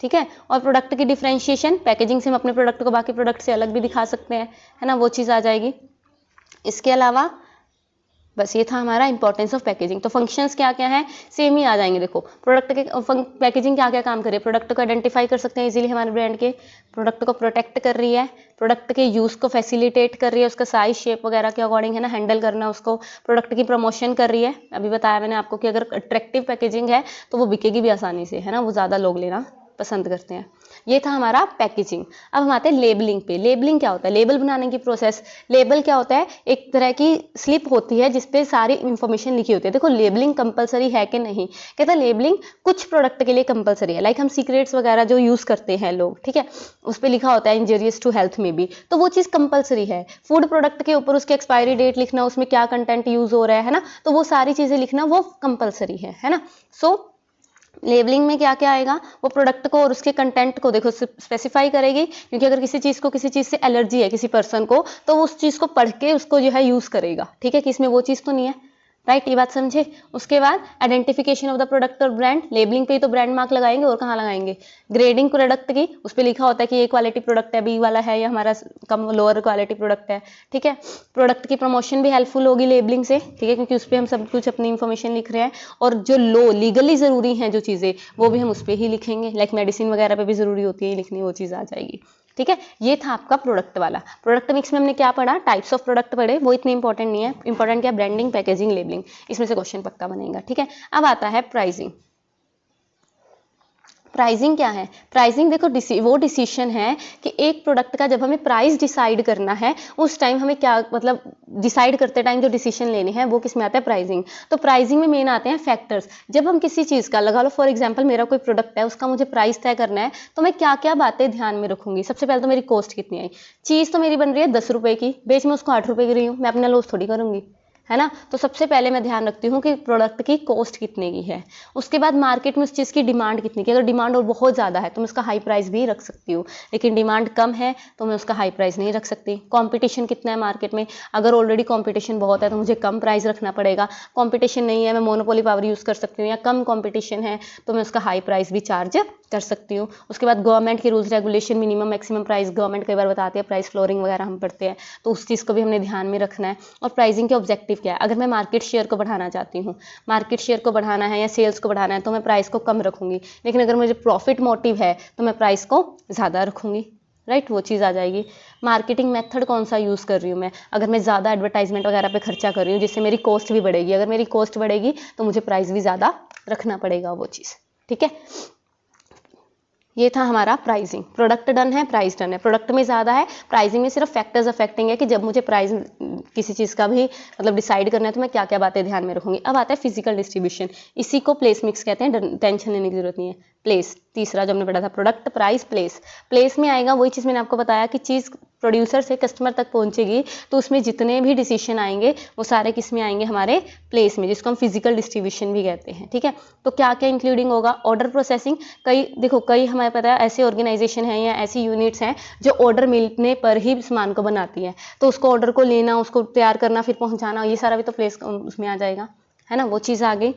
[SPEAKER 2] ठीक है। और प्रोडक्ट की डिफरेंशिएशन, पैकेजिंग से हम अपने प्रोडक्ट को बाकी प्रोडक्ट से अलग भी दिखा सकते हैं, है ना, वो चीज़ आ जाएगी। इसके अलावा बस ये था हमारा इंपॉर्टेंस ऑफ पैकेजिंग। तो फंक्शंस क्या क्या है, सेम ही आ जाएंगे। देखो प्रोडक्ट के पैकेजिंग क्या क्या काम करे, प्रोडक्ट को आइडेंटिफाई कर सकते हैं इजीली हमारे ब्रांड के, प्रोडक्ट को प्रोटेक्ट कर रही है, प्रोडक्ट के यूज़ को फैसिलिटेट कर रही है, उसका साइज शेप वगैरह के अकॉर्डिंग, है ना, हैंडल करना उसको, प्रोडक्ट की प्रमोशन कर रही है। अभी बताया मैंने आपको कि अगर अट्रैक्टिव पैकेजिंग है तो वो बिकेगी भी आसानी से, है ना, वो ज़्यादा लोग लेना पसंद करते हैं। ये था हमारा पैकेजिंग। अब हम आते हैं लेबलिंग पे। लेबलिंग क्या होता है, लेबल बनाने की प्रोसेस। लेबल क्या होता है, एक तरह की स्लिप होती है जिसपे सारी इंफॉर्मेशन लिखी होती है। देखो लेबलिंग कंपलसरी है कि नहीं, कहता है लेबलिंग कुछ प्रोडक्ट के लिए कंपलसरी है, लाइक हम सीक्रेट्स वगैरह जो यूज़ करते हैं लोग, ठीक है, उस पर लिखा होता है इंजरियस टू हेल्थ में भी, तो वो चीज़ कंपलसरी है। फूड प्रोडक्ट के ऊपर उसकी एक्सपायरी डेट लिखना, उसमें क्या कंटेंट यूज़ हो रहा है ना, तो वो सारी चीज़ें लिखना वो कंपलसरी है ना। सो लेबलिंग में क्या क्या आएगा, वो प्रोडक्ट को और उसके कंटेंट को देखो स्पेसिफाई करेगी, क्योंकि अगर किसी चीज़ को किसी चीज़ से एलर्जी है किसी पर्सन को, तो वो उस चीज़ को पढ़ के उसको जो है यूज़ करेगा, ठीक है, कि इसमें वो चीज़ तो नहीं है, राइट, ये बात समझे। उसके बाद आइडेंटिफिकेशन ऑफ द प्रोडक्ट और ब्रांड, लेबलिंग पे ही तो ब्रांड मार्क लगाएंगे और कहाँ लगाएंगे। ग्रेडिंग प्रोडक्ट की, उस पर लिखा होता है कि ये क्वालिटी प्रोडक्ट है, बी वाला है, या हमारा कम लोअर क्वालिटी प्रोडक्ट है, ठीक है। प्रोडक्ट की प्रमोशन भी हेल्पफुल होगी लेबलिंग से, ठीक है, क्योंकि उस पर हम सब कुछ अपनी इंफॉर्मेशन लिख रहे हैं, और जो लीगली ज़रूरी हैं जो चीज़ें वो भी हम उस पर ही लिखेंगे, लाइक मेडिसिन वगैरह पे भी ज़रूरी होती है लिखनी, वो चीज़ आ जाएगी, ठीक है। ये था आपका प्रोडक्ट वाला। प्रोडक्ट मिक्स में हमने क्या पढ़ा, टाइप्स ऑफ प्रोडक्ट पढ़े, वो इतने इंपॉर्टेंट नहीं है, इंपॉर्टेंट क्या, ब्रांडिंग, पैकेजिंग, लेबलिंग, इसमें से क्वेश्चन पक्का बनेगा, ठीक है। अब आता है प्राइसिंग। प्राइसिंग क्या है, प्राइसिंग देखो वो डिसीजन है कि एक प्रोडक्ट का जब हमें प्राइस डिसाइड करना है, उस टाइम हमें क्या मतलब डिसाइड करते टाइम जो डिसीजन लेने हैं वो किस में आता है, प्राइसिंग। तो प्राइसिंग में मेन आते हैं फैक्टर्स। जब हम किसी चीज़ का, लगा लो फॉर एग्जांपल मेरा कोई प्रोडक्ट है, उसका मुझे प्राइस तय करना है, तो मैं क्या क्या बातें ध्यान में रखूंगी। सबसे पहले तो मेरी कॉस्ट कितनी आई, चीज़ तो मेरी बन रही है 10 रुपये की, बेच मैं उसको 8 रुपये की रही हूँ, मैं अपना लॉस थोड़ी करूँगी, है ना। तो सबसे पहले मैं ध्यान रखती हूँ कि प्रोडक्ट की कॉस्ट कितने की है। उसके बाद मार्केट में उस चीज़ की डिमांड कितनी की, अगर डिमांड और बहुत ज़्यादा है तो मैं उसका हाई प्राइस भी रख सकती हूँ, लेकिन डिमांड कम है तो मैं उसका हाई प्राइस नहीं रख सकती। कंपटीशन कितना है मार्केट में, अगर ऑलरेडी कंपटीशन बहुत है तो मुझे कम प्राइस रखना पड़ेगा। कंपटीशन नहीं है, मैं मोनोपोली पावर यूज़ कर सकती हूँ, या कम कंपटीशन है तो मैं उसका हाई प्राइस भी चार्ज कर सकती हूँ। उसके बाद गवर्नमेंट के rules regulation, minimum maximum price government कई बार बताती है, प्राइस फ्लोरिंग वगैरह हम पढ़ते हैं, तो उस चीज़ को भी हमने ध्यान में रखना है। और प्राइसिंग के ऑब्जेक्टिव क्या है, अगर मैं मार्केट शेयर को बढ़ाना चाहती हूँ, मार्केट शेयर को बढ़ाना है या सेल्स को बढ़ाना है, तो मैं प्राइस को कम रखूंगी, लेकिन अगर मुझे प्रॉफिट मोटिव है तो मैं प्राइस को ज़्यादा रखूंगी, राइट, वो चीज़ आ जाएगी। मार्केटिंग मेथड कौन सा यूज़ कर रही हूँ मैं, अगर मैं ज़्यादा एडवर्टाइजमेंट वगैरह पे खर्चा कर रही हूँ जिससे मेरी कॉस्ट भी बढ़ेगी, अगर मेरी कॉस्ट बढ़ेगी तो मुझे प्राइस भी ज़्यादा रखना पड़ेगा, वो चीज़। ठीक है, ये था हमारा प्राइसिंग। प्रोडक्ट डन है, प्राइस डन है। प्रोडक्ट में ज़्यादा है, प्राइसिंग में सिर्फ फैक्टर्स अफेक्टिंग है कि जब मुझे प्राइस किसी चीज़ का भी मतलब डिसाइड करना है तो मैं क्या क्या बातें ध्यान में रखूंगी। अब आता है फिजिकल डिस्ट्रीब्यूशन, इसी को प्लेस मिक्स कहते हैं, टेंशन लेने की जरूरत नहीं है। प्लेस, तीसरा जो हमने पढ़ा था, प्रोडक्ट, प्राइस, प्लेस। प्लेस में आएगा वही चीज़ मैंने आपको बताया कि चीज़ प्रोड्यूसर से कस्टमर तक पहुंचेगी तो उसमें जितने भी डिसीजन आएंगे वो सारे किस में आएंगे, हमारे प्लेस में, जिसको हम फिजिकल डिस्ट्रीब्यूशन भी कहते हैं। ठीक है, तो क्या क्या इंक्लूडिंग होगा, ऑर्डर प्रोसेसिंग। कई हमें पता है ऐसे ऑर्गेनाइजेशन हैं या ऐसी यूनिट्स हैं जो ऑर्डर मिलने पर ही सामान को बनाती है, तो उसको ऑर्डर को लेना, उसको तैयार करना, फिर पहुंचाना, ये सारा भी तो प्लेस उसमें आ जाएगा, है ना, वो चीज़ आ गई।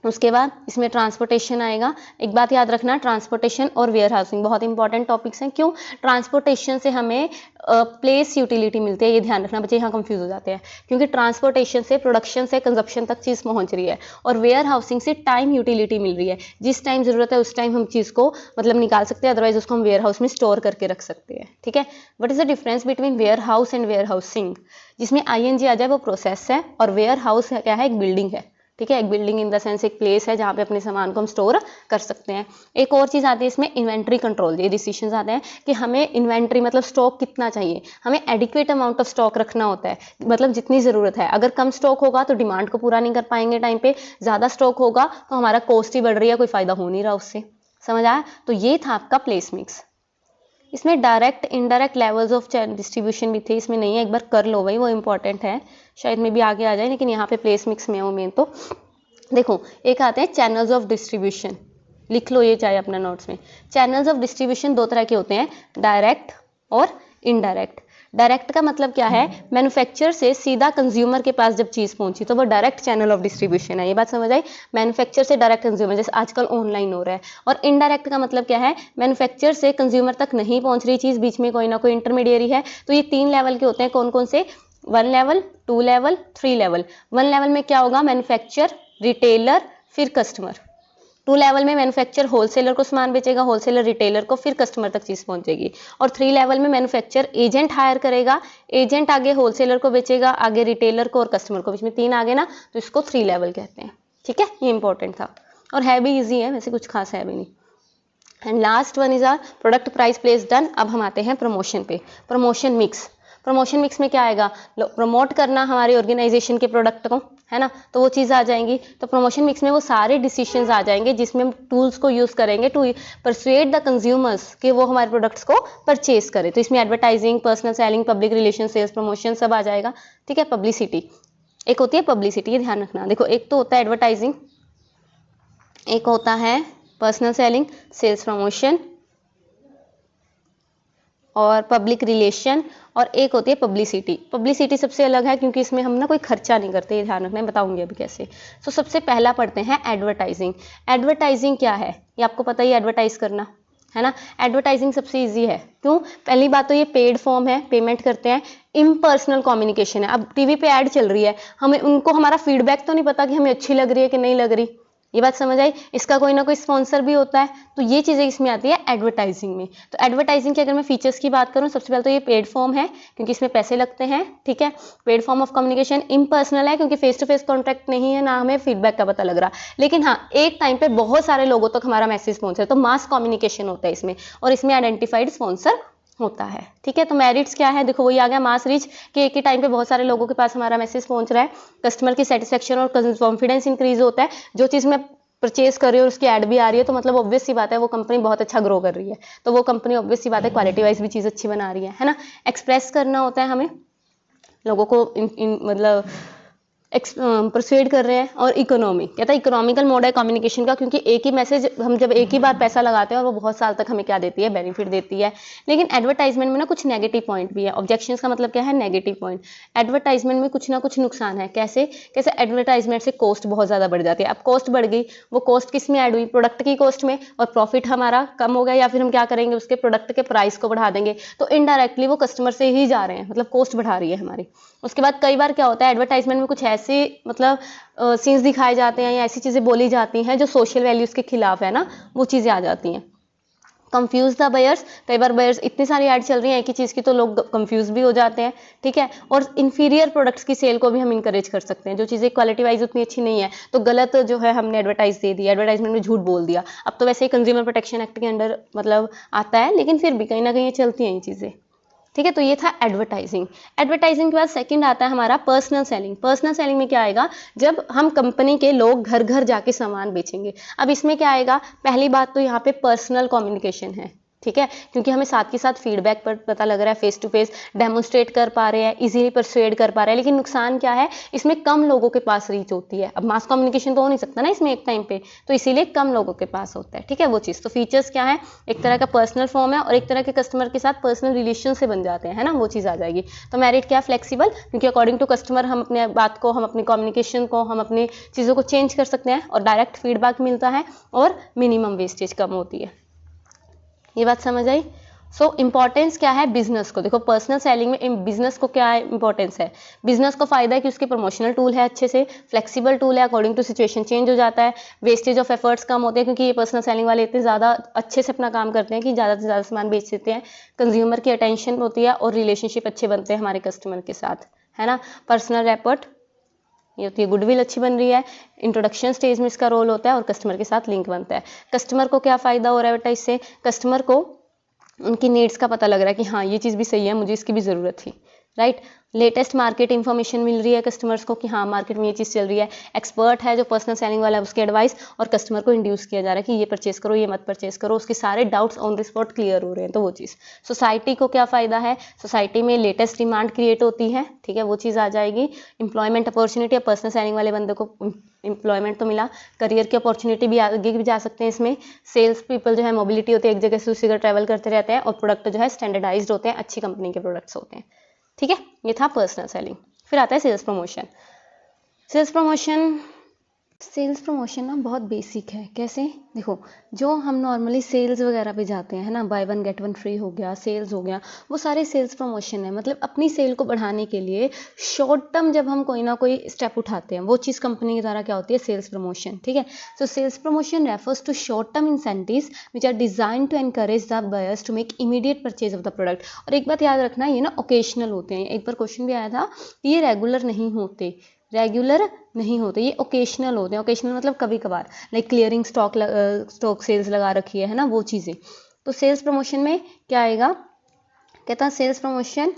[SPEAKER 2] उसके बाद इसमें ट्रांसपोर्टेशन आएगा। एक बात याद रखना, ट्रांसपोर्टेशन और वेयर हाउसिंग बहुत इंपॉर्टेंट टॉपिक्स हैं। क्यों? ट्रांसपोर्टेशन से हमें प्लेस यूटिलिटी मिलती है, ये ध्यान रखना, बच्चे यहाँ कंफ्यूज हो जाते हैं, क्योंकि ट्रांसपोर्टेशन से प्रोडक्शन से कंजप्शन तक चीज़ पहुँच रही है, और वेयर हाउसिंग से टाइम यूटिलिटी मिल रही है, जिस टाइम ज़रूरत है उस टाइम हम चीज़ को मतलब निकाल सकते हैं, अदरवाइज उसको हम वेयर हाउस में स्टोर करके रख सकते हैं। ठीक है, what is the difference between warehouse and warehousing? जिसमें ING आ जाए वो प्रोसेस है, और वेयर हाउस क्या है, एक बिल्डिंग है। ठीक है, एक बिल्डिंग इन द सेंस एक प्लेस है जहाँ पे अपने सामान को हम स्टोर कर सकते हैं। एक और चीज़ आती है इसमें, इन्वेंट्री कंट्रोल। ये डिसीजंस आते हैं कि हमें इन्वेंट्री मतलब स्टॉक कितना चाहिए, हमें एडिक्वेट अमाउंट ऑफ स्टॉक रखना होता है, मतलब जितनी ज़रूरत है। अगर कम स्टॉक होगा तो डिमांड को पूरा नहीं कर पाएंगे टाइम पे, ज़्यादा स्टॉक होगा तो हमारा कॉस्ट ही बढ़ रही है, कोई फ़ायदा हो नहीं रहा उससे। समझ आया? तो ये था आपका प्लेस मिक्स। इसमें direct indirect levels of distribution भी थे, इसमें नहीं है, एक बार कर लो भाई, वो इंपॉर्टेंट है, शायद में भी आगे आ जाए, लेकिन यहाँ पे प्लेस मिक्स में है वो मेन। तो देखो, एक आते हैं चैनल्स ऑफ डिस्ट्रीब्यूशन, लिख लो ये चाहे अपना नोट्स में। चैनल्स ऑफ डिस्ट्रीब्यूशन दो तरह के होते हैं, डायरेक्ट और इनडायरेक्ट। डायरेक्ट का मतलब क्या है, मैन्युफैक्चरर से सीधा कंज्यूमर के पास जब चीज़ पहुंची तो वो डायरेक्ट चैनल ऑफ डिस्ट्रीब्यूशन है। ये बात समझ आई? मैन्युफैक्चरर से डायरेक्ट कंज्यूमर, जैसे आजकल ऑनलाइन हो रहा है। और इनडायरेक्ट का मतलब क्या है, मैन्युफैक्चरर से कंज्यूमर तक नहीं पहुंच रही चीज़, बीच में कोई ना कोई इंटरमीडियरी है। तो ये 3 लेवल के होते हैं, कौन कौन से? 1 लेवल, 2 लेवल, 3 लेवल। 1 लेवल में क्या होगा, मैन्युफैक्चरर, रिटेलर, फिर कस्टमर। 2 लेवल में मैन्युफैक्चरर होलसेलर को सामान बेचेगा, होलसेलर रिटेलर को, फिर कस्टमर तक चीज़ पहुंचेगी। और 3 लेवल में मैन्युफैक्चरर एजेंट हायर करेगा, एजेंट आगे होलसेलर को बेचेगा, आगे रिटेलर को और कस्टमर को, बीच में 3 आगे ना, तो इसको 3 लेवल कहते हैं। ठीक है, ये इंपॉर्टेंट था और है भी ईजी है, वैसे कुछ खास है भी नहीं। And last one is are product, price, place, done. अब हम आते हैं प्रमोशन पे। Promotion mix. प्रमोशन मिक्स में क्या आएगा, प्रमोट करना हमारे ऑर्गेनाइजेशन के प्रोडक्ट को, है ना, तो वो चीज़ आ जाएंगी। तो प्रमोशन मिक्स में वो सारे डिसीजंस आ जाएंगे जिसमें हम टूल्स को यूज़ करेंगे टू परसुएड द कंज्यूमर्स कि वो हमारे प्रोडक्ट्स को परचेज करें। तो इसमें advertising, personal selling, public relation, sales promotion सब आ जाएगा। ठीक है, पब्लिसिटी एक होती है, पब्लिसिटी ये ध्यान रखना। देखो, एक तो होता है एडवर्टाइजिंग, एक होता है पर्सनल सेलिंग, सेल्स प्रमोशन और पब्लिक रिलेशन, और एक होती है पब्लिसिटी। पब्लिसिटी सबसे अलग है क्योंकि इसमें हम ना कोई खर्चा नहीं करते, ये ध्यान रखना है, बताऊंगी अभी कैसे। तो सबसे पहला पढ़ते हैं एडवर्टाइजिंग। एडवर्टाइजिंग क्या है, ये आपको पता ही, एडवर्टाइज करना, है ना। एडवर्टाइजिंग सबसे इजी है, क्यों? पहली बात तो ये पेड फॉर्म है, पेमेंट करते हैं। इम्पर्सनल कम्युनिकेशन है। अब टीवी पे ऐड चल रही है, हमें उनको हमारा फीडबैक तो नहीं पता कि हमें अच्छी लग रही है कि नहीं लग रही, ये बात समझ आई। इसका कोई ना कोई स्पॉन्सर भी होता है, तो ये चीज़ें इसमें आती है एडवर्टाइजिंग में। तो एडवर्टाइजिंग के अगर मैं फीचर्स की बात करूँ, सबसे पहले तो ये पेड फॉर्म है क्योंकि इसमें पैसे लगते हैं। ठीक है, paid form of communication. Impersonal है क्योंकि फेस टू फेस कॉन्टैक्ट नहीं है, ना हमें फीडबैक का पता लग रहा, लेकिन हाँ, एक टाइम पे बहुत सारे लोगों तक हमारा मैसेज पहुंच रहा है, तो मास कम्युनिकेशन होता है इसमें, और इसमें आइडेंटिफाइड स्पॉन्सर होता है। ठीक है, तो मेरिट्स क्या है, देखो वही आ गया, मास रीच, कि एक ही टाइम पे बहुत सारे लोगों के पास हमारा मैसेज पहुंच रहा है। कस्टमर की सेटिस्फेक्शन और कॉन्फिडेंस इंक्रीज होता है, जो चीज़ मैं परचेज कर रही है और उसकी ऐड भी आ रही है, तो मतलब ऑब्वियस सी बात है वो कंपनी बहुत अच्छा ग्रो कर रही है, तो वो कंपनी ऑब्वियस सी बात है क्वालिटी वाइज भी चीज़ अच्छी बना रही है ना। एक्सप्रेस करना होता है हमें लोगों को मतलब परसुएड कर रहे हैं। और इकोनॉमी कहता है इकोनॉमिकल मोड है कम्युनिकेशन का, क्योंकि एक ही मैसेज हम जब एक ही बार पैसा लगाते हैं और वो बहुत साल तक हमें क्या देती है, बेनिफिट देती है। लेकिन एडवर्टाइजमेंट में ना कुछ नेगेटिव पॉइंट भी है। ऑब्जेक्शंस का मतलब क्या है, नेगेटिव पॉइंट। एडवर्टाइजमेंट में कुछ ना कुछ नुकसान है। कैसे कैसे एडवर्टाइजमेंट से कॉस्ट बहुत ज़्यादा बढ़ जाती है। अब कॉस्ट बढ़ गई, वो कॉस्ट किस में ऐड हुई, प्रोडक्ट की कॉस्ट में, और प्रॉफिट हमारा कम हो गया, या फिर हम क्या करेंगे, उसके प्रोडक्ट के प्राइस को बढ़ा देंगे, तो इनडायरेक्टली वो कस्टमर से ही जा रहे हैं, मतलब कॉस्ट बढ़ा रही है हमारी। उसके बाद कई बार क्या होता है, एडवर्टाइजमेंट में कुछ ऐसे मतलब सीन्स दिखाए जाते हैं या ऐसी चीज़ें बोली जाती हैं जो सोशल वैल्यूज़ के खिलाफ है ना, वो चीज़ें आ जाती हैं। कंफ्यूज द बायर्स, कई बार बायर्स इतनी सारी ऐड चल रही है एक ही चीज़ की तो लोग कंफ्यूज भी हो जाते हैं, ठीक है। और इन्फीरियर प्रोडक्ट्स की सेल को भी हम इंकरेज कर सकते हैं, जो चीज़ें क्वालिटी वाइज उतनी अच्छी नहीं है तो गलत जो है हमने एडवर्टाइज दे दी, एडवर्टाइजमेंट में झूठ बोल दिया। अब तो वैसे ही कंज्यूमर प्रोटेक्शन एक्ट के अंडर मतलब आता है, लेकिन फिर भी कहीं ना कहीं ये चलती हैं ये चीज़ें, ठीक है। तो ये था एडवर्टाइजिंग। एडवर्टाइजिंग के बाद सेकंड आता है हमारा पर्सनल सेलिंग। पर्सनल सेलिंग में क्या आएगा, जब हम कंपनी के लोग घर घर जाके सामान बेचेंगे। अब इसमें क्या आएगा, पहली बात तो यहाँ पे पर्सनल कम्युनिकेशन है, ठीक है, क्योंकि हमें साथ के साथ फीडबैक पर पता लग रहा है, फेस टू फेस डेमोन्स्ट्रेट कर पा रहे हैं, इजीली परsuade कर पा रहे हैं। लेकिन नुकसान क्या है, इसमें कम लोगों के पास रीच होती है। अब मास कम्युनिकेशन तो हो नहीं सकता ना इसमें एक टाइम पे, तो इसीलिए कम लोगों के पास होता है, ठीक है वो चीज़। तो फीचर्स क्या है, एक तरह का पर्सनल फॉर्म है और एक तरह के कस्टमर के साथ पर्सनल रिलेशन से बन जाते हैं, है ना, वो चीज़ आ जाएगी। तो मेरिट क्या, फ्लेक्सिबल, क्योंकि अकॉर्डिंग टू कस्टमर हम अपने बात को, हम अपनी कम्युनिकेशन को, हम अपनी चीज़ों को चेंज कर सकते हैं और डायरेक्ट फीडबैक मिलता है और मिनिमम वेस्टेज कम होती है। ये बात समझ आई। सो इंपॉर्टेंस क्या है बिजनेस को, देखो पर्सनल सेलिंग में बिजनेस को क्या इंपॉर्टेंस है, बिजनेस को फायदा है कि उसके प्रमोशनल टूल है, अच्छे से फ्लेक्सिबल टूल है, अकॉर्डिंग टू सिचुएशन चेंज हो जाता है, वेस्टेज ऑफ एफर्ट्स कम होते हैं, क्योंकि ये पर्सनल सेलिंग वाले इतने ज़्यादा अच्छे से अपना काम करते हैं कि ज़्यादा से ज़्यादा सामान बेच देते हैं, कंज्यूमर की अटेंशन होती है और रिलेशनशिप अच्छे बनते हैं हमारे कस्टमर के साथ, है ना। पर्सनल रैपर्ट ये होती है, गुडविल अच्छी बन रही है, इंट्रोडक्शन स्टेज में इसका रोल होता है और कस्टमर के साथ लिंक बनता है। कस्टमर को क्या फ़ायदा हो रहा है एडवर्टाइज से, कस्टमर को उनकी नीड्स का पता लग रहा है कि हाँ ये चीज़ भी सही है, मुझे इसकी भी ज़रूरत थी, राइट। लेटेस्ट मार्केट इन्फॉर्मेशन मिल रही है कस्टमर्स को कि हाँ मार्केट में ये चीज़ चल रही है। एक्सपर्ट है जो पर्सनल सेलिंग वाला है, उसकी एडवाइस, और कस्टमर को इंड्यूस किया जा रहा है कि ये परचेस करो, ये मत परचेस करो, उसके सारे doubts on the spot clear हो रहे हैं, तो वो चीज़। सोसाइटी को क्या फ़ायदा है, सोसाइटी में लेटेस्ट डिमांड क्रिएट होती है, ठीक है वो चीज़ आ जाएगी। एम्प्लॉयमेंट अपॉर्चुनिटी, पर्सनल सेलिंग वाले बंदे को एम्प्लॉयमेंट तो मिला, करियर की अपॉर्चुनिटी भी आगे भी जा सकते हैं इसमें। सेल्स पीपल जो है मोबिलिटी होती है, एक जगह से दूसरी जगह ट्रैवल करते रहते हैं और प्रोडक्ट जो है स्टैंडर्डाइज्ड होते हैं, अच्छी कंपनी के प्रोडक्ट्स होते हैं, ठीक है। ये था पर्सनल सेलिंग। फिर आता है sales promotion. Sales promotion, sales promotion ना बहुत बेसिक है। कैसे, देखो जो हम नॉर्मली सेल्स वगैरह पे जाते हैं, है ना, by one get one free हो गया, सेल्स हो गया, वो सारे सेल्स प्रमोशन है। मतलब अपनी सेल को बढ़ाने के लिए शॉर्ट टर्म जब हम कोई ना कोई स्टेप उठाते हैं, वो चीज़ कंपनी के द्वारा क्या होती है, सेल्स प्रमोशन, ठीक है। So sales promotion refers to short term incentives which are design to encourage the buyers to make immediate purchase of the product. और एक बात याद रखना, ये ना ओकेशनल होते हैं। एक बार क्वेश्चन भी आया था कि ये रेगुलर नहीं होते, रेगुलर नहीं होते, ये ओकेशनल होते हैं। ओकेशनल मतलब कभी कभार, लाइक क्लियरिंग स्टॉक सेल्स लगा रखी है ना, वो चीज़ें। तो सेल्स प्रमोशन में क्या आएगा, कहता है sales promotion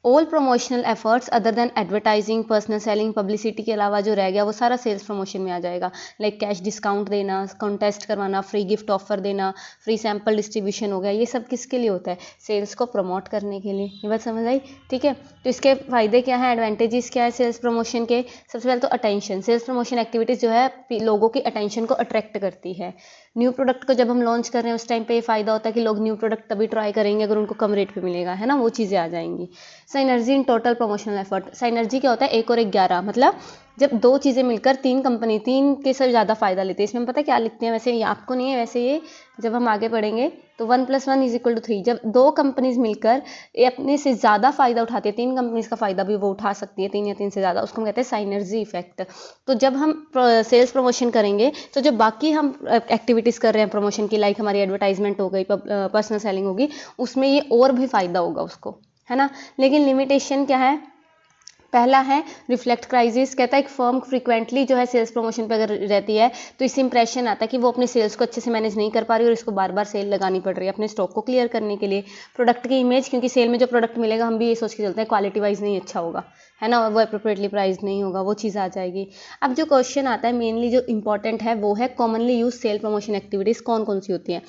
[SPEAKER 2] all promotional efforts other than advertising, personal selling, publicity के अलावा जो रह गया वो सारा सेल्स प्रमोशन में आ जाएगा। लाइक कैश डिस्काउंट देना, कॉन्टेस्ट करवाना, फ्री गिफ्ट ऑफर देना, फ्री सैंपल डिस्ट्रीब्यूशन हो गया, ये सब किसके लिए होता है, सेल्स को प्रमोट करने के लिए। ये बात समझ आई, ठीक है। तो इसके फायदे क्या है, एडवांटेजेस क्या है सेल्स प्रमोशन के। सबसे पहले तो अटेंशन, सेल्स प्रमोशन एक्टिविटीज़ जो है लोगों की अटेंशन को अट्रैक्ट करती है। न्यू प्रोडक्ट को जब हम लॉन्च कर रहे हैं उस टाइम पे ये फ़ायदा होता है कि लोग न्यू प्रोडक्ट तभी ट्राई करेंगे अगर उनको कम रेट पे मिलेगा, है ना, वो चीज़ें आ जाएंगी। Synergy in total promotional effort, synergy क्या होता है, 1 और 1 11, मतलब जब 2 चीज़ें मिलकर 3 कंपनी 3 के से ज़्यादा फ़ायदा लेते हैं। इसमें पता है क्या लिखते हैं, वैसे ये आपको नहीं है, वैसे ये जब हम आगे पढ़ेंगे तो 1 + 1 = 3। जब 2 कंपनीज मिलकर ये अपने से ज़्यादा फ़ायदा उठाती है, 3 कंपनीज का फ़ायदा भी वो उठा सकती है, 3 या 3 से ज़्यादा, उसको हम कहते हैं साइनर्जी इफेक्ट। तो जब हम सेल्स प्रमोशन करेंगे तो जो बाकी हम एक्टिविटीज़ कर रहे हैं प्रमोशन की, लाइक हमारी एडवर्टाइजमेंट हो गई, पर्सनल सेलिंग होगी, उसमें ये और भी फ़ायदा होगा उसको, है ना। लेकिन लिमिटेशन क्या है, पहला है रिफ्लेक्ट क्राइसिस, कहता है एक फर्म फ्रीक्वेंटली जो है सेल्स प्रमोशन पे अगर रहती है तो इससे इंप्रेशन आता है कि वो अपने सेल्स को अच्छे से मैनेज नहीं कर पा रही और इसको बार बार सेल लगानी पड़ रही है अपने स्टॉक को क्लियर करने के लिए। प्रोडक्ट की इमेज, क्योंकि सेल में जो प्रोडक्ट मिलेगा हम भी ये सोच के चलते हैं क्वालिटी वाइज नहीं अच्छा होगा, है ना, वो अप्रोप्रिएटली प्राइस नहीं होगा, वो चीज़ आ जाएगी। अब जो क्वेश्चन आता है मेनली जो इंपॉर्टेंट है वो है commonly use sale promotion activities कौन कौन सी होती हैं।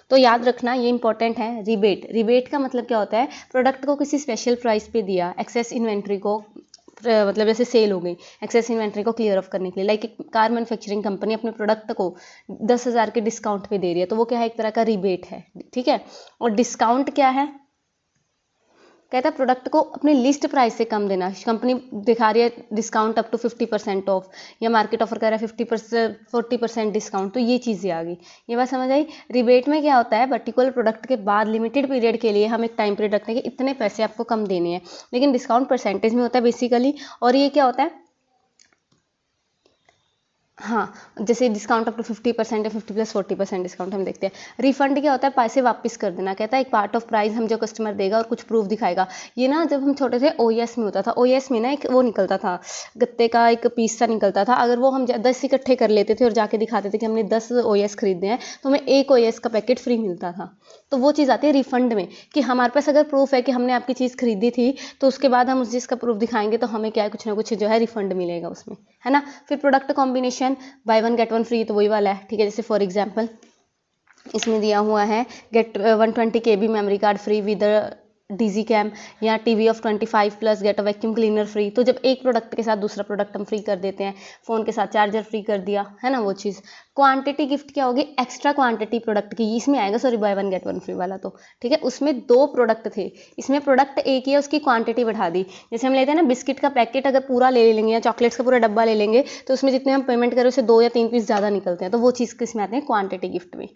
[SPEAKER 2] तो याद रखना ये इंपॉर्टेंट है। रिबेट, रिबेट का मतलब क्या होता है, प्रोडक्ट को किसी स्पेशल प्राइस पे दिया, एक्सेस इन्वेंट्री को मतलब जैसे सेल हो गई, एक्सेस इन्वेंट्री को क्लियर ऑफ करने के लिए। लाइक एक कार मैन्युफैक्चरिंग कंपनी अपने प्रोडक्ट को 10,000 के डिस्काउंट पे दे रही है, तो वो क्या है, एक तरह का रिबेट है, ठीक है। और डिस्काउंट क्या है, कहता है प्रोडक्ट को अपनी लिस्ट प्राइस से कम देना। कंपनी दिखा रही है डिस्काउंट अप टू 50% ऑफ, या मार्केट ऑफर कर रहा है 40% डिस्काउंट, तो ये चीज़ें आ गई। ये बात समझ आई। रिबेट में क्या होता है, पर्टिकुलर प्रोडक्ट के बाद लिमिटेड पीरियड के लिए हम एक टाइम पीरियड रखते हैं कि इतने पैसे आपको कम देने हैं, लेकिन डिस्काउंट परसेंटेज में होता है बेसिकली। और ये क्या होता है, हाँ, जैसे डिस्काउंट अप टू 50% या 50+40% डिस्काउंट हम देखते हैं। रिफंड क्या होता है, पैसे वापस कर देना। कहता है एक पार्ट ऑफ प्राइस हम जो कस्टमर देगा और कुछ प्रूफ दिखाएगा। ये ना जब हम छोटे थे ओईएस में होता था। ओईएस में ना एक वो निकलता था, गत्ते का एक पीस सा निकलता था। अगर वो हम 10 इकट्ठे कर लेते थे और जाके दिखाते थे कि हमने 10 ओईएस खरीदे हैं, तो हमें एक ओईएस का पैकेट फ्री मिलता था। तो वो चीज़ आती है रिफंड में, कि हमारे पास अगर प्रूफ है कि हमने आपकी चीज़ खरीदी थी, तो उसके बाद हम उस चीज़ का प्रूफ दिखाएंगे तो हमें क्या है, कुछ ना कुछ जो है रिफंड मिलेगा उसमें, है ना। फिर product combination, by one get one free, तो वही वाला है, ठीक है। जैसे फॉर एग्जांपल इसमें दिया हुआ है get 120 KB memory card free with digicam, या TV of 25+ get a vacuum cleaner free. तो जब एक प्रोडक्ट के साथ दूसरा प्रोडक्ट हम फ्री कर देते हैं, फ़ोन के साथ चार्जर फ्री कर दिया, है ना वो चीज़। क्वांटिटी गिफ्ट क्या होगी, एक्स्ट्रा क्वांटिटी प्रोडक्ट की, इसमें आएगा, sorry by one get one free वाला, तो ठीक है। उसमें 2 प्रोडक्ट थे, इसमें प्रोडक्ट एक ही है, उसकी क्वांटिटी बढ़ा दी। जैसे हम लेते हैं ना बिस्किट का पैकेट, अगर पूरा ले लेंगे या चॉकलेट्स का पूरा डब्बा ले लेंगे, तो उसमें जितने हम पेमेंट करें उससे 2 या 3 पीस ज़्यादा निकलते हैं, तो वो चीज़ किसमें आते हैं, क्वांटिटी गिफ्ट में।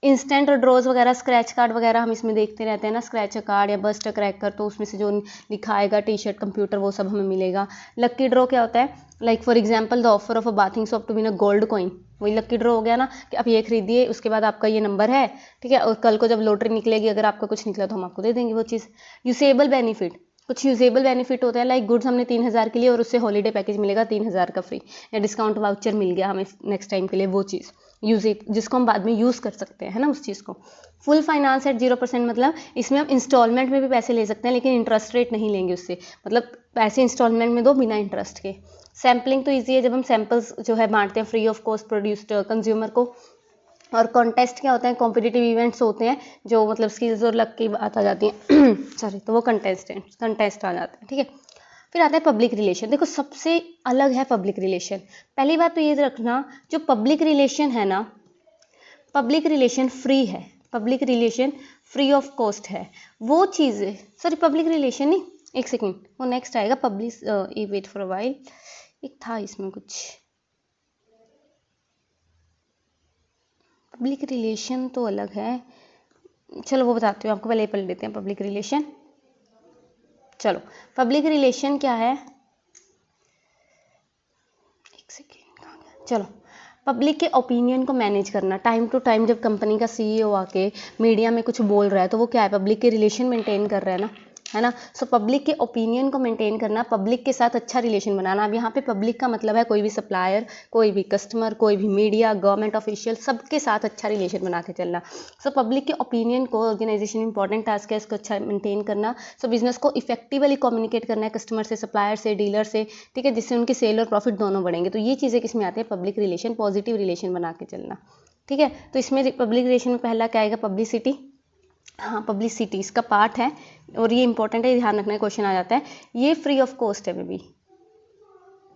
[SPEAKER 2] इंस्टेंट और ड्रॉज वगैरह, स्क्रैच कार्ड वगैरह हम इसमें देखते रहते हैं ना, स्क्रैच कार्ड या बस्ट क्रैकर, तो उसमें से जो लिखा आएगा टी शर्ट, कंप्यूटर, वो सब हमें मिलेगा। लक्की ड्रॉ क्या होता है, like for example the offer of a bathing soap to win a gold coin, वही लक्की ड्रॉ हो गया ना, कि आप ये खरीदिए, उसके बाद आपका ये नंबर है, ठीक है, और कल को जब लॉटरी निकलेगी अगर आपका कुछ निकला तो हम आपको दे देंगे वो चीज़। यूसेबल बेनिफिट, कुछ यूजेबल बेनिफिट होता है, लाइक गुड्स हमने 3000 के लिए और उससे हॉलीडे पैकेज मिलेगा 3000 का फ्री, या डिस्काउंट वाउचर मिल गया हमें नेक्स्ट टाइम के लिए, वो चीज़ यूज, जिसको हम बाद में यूज़ कर सकते हैं, है ना उस चीज़ को। फुल फाइनेंस एट 0%, मतलब इसमें हम इंस्टॉलमेंट में भी पैसे ले सकते हैं, लेकिन इंटरेस्ट रेट नहीं लेंगे उससे, मतलब पैसे इंस्टॉलमेंट में दो बिना इंटरेस्ट के। सैम्पलिंग तो ईजी है, जब हम सैम्पल्स जो है बांटते हैं free of cost produced consumer को। और कॉन्टेस्ट क्या होता है, कॉम्पिटिटिव इवेंट्स होते हैं जो मतलब स्किल्स और लक की बात आ जाती है सॉरी, तो वो कंटेस्ट आ जाते हैं, ठीक है। फिर आता है पब्लिक रिलेशन। देखो सबसे अलग है पब्लिक रिलेशन। पहली बात तो ये रखना, जो पब्लिक रिलेशन है ना, पब्लिक रिलेशन फ्री है, public relation free of cost है। वो चीज़, सॉरी पब्लिक रिलेशन नहीं, एक सेकेंड, वो नेक्स्ट आएगा पब्लिक, ये वेट फॉर अ वाइल, एक था इसमें कुछ, पब्लिक रिलेशन तो अलग है, चलो वो बताती हूँ आपको, पहले पढ़ लेते हैं पब्लिक रिलेशन। चलो पब्लिक रिलेशन क्या है, एक सेकेंड कहाँ गया, चलो पब्लिक के ओपिनियन को मैनेज करना। टाइम टू टाइम जब कंपनी का सीईओ आके मीडिया में कुछ बोल रहा है तो वो क्या है, पब्लिक के रिलेशन मेंटेन कर रहा है ना, है ना। सो पब्लिक के ओपिनियन को मेंटेन करना, पब्लिक के साथ अच्छा रिलेशन बनाना। अब यहाँ पे पब्लिक का मतलब है कोई भी सप्लायर, कोई भी कस्टमर, कोई भी मीडिया, गवर्नमेंट ऑफिशियल, सबके साथ अच्छा रिलेशन बना के चलना। सो पब्लिक के ओपिनियन को, ऑर्गेनाइजेशन इंपॉर्टेंट टास्क है इसको अच्छा मेंटेन करना। सो बिजनेस को इफेक्टिवली कम्युनिकेट करना है कस्टमर से, सप्लायर से, डीलर से, ठीक है, जिससे उनकी सेल और प्रॉफिट दोनों बढ़ेंगे। तो ये चीज़ें किसमें आते हैं, पब्लिक रिलेशन, पॉजिटिव रिलेशन बना के चलना, ठीक है। तो इसमें पब्लिक रिलेशन में पहला क्या आएगा, पब्लिसिटी। हाँ पब्लिसिटी इसका पार्ट है और ये इंपॉर्टेंट है, ध्यान रखना है, क्वेश्चन आ जाता है। ये फ्री ऑफ कॉस्ट है बेबी,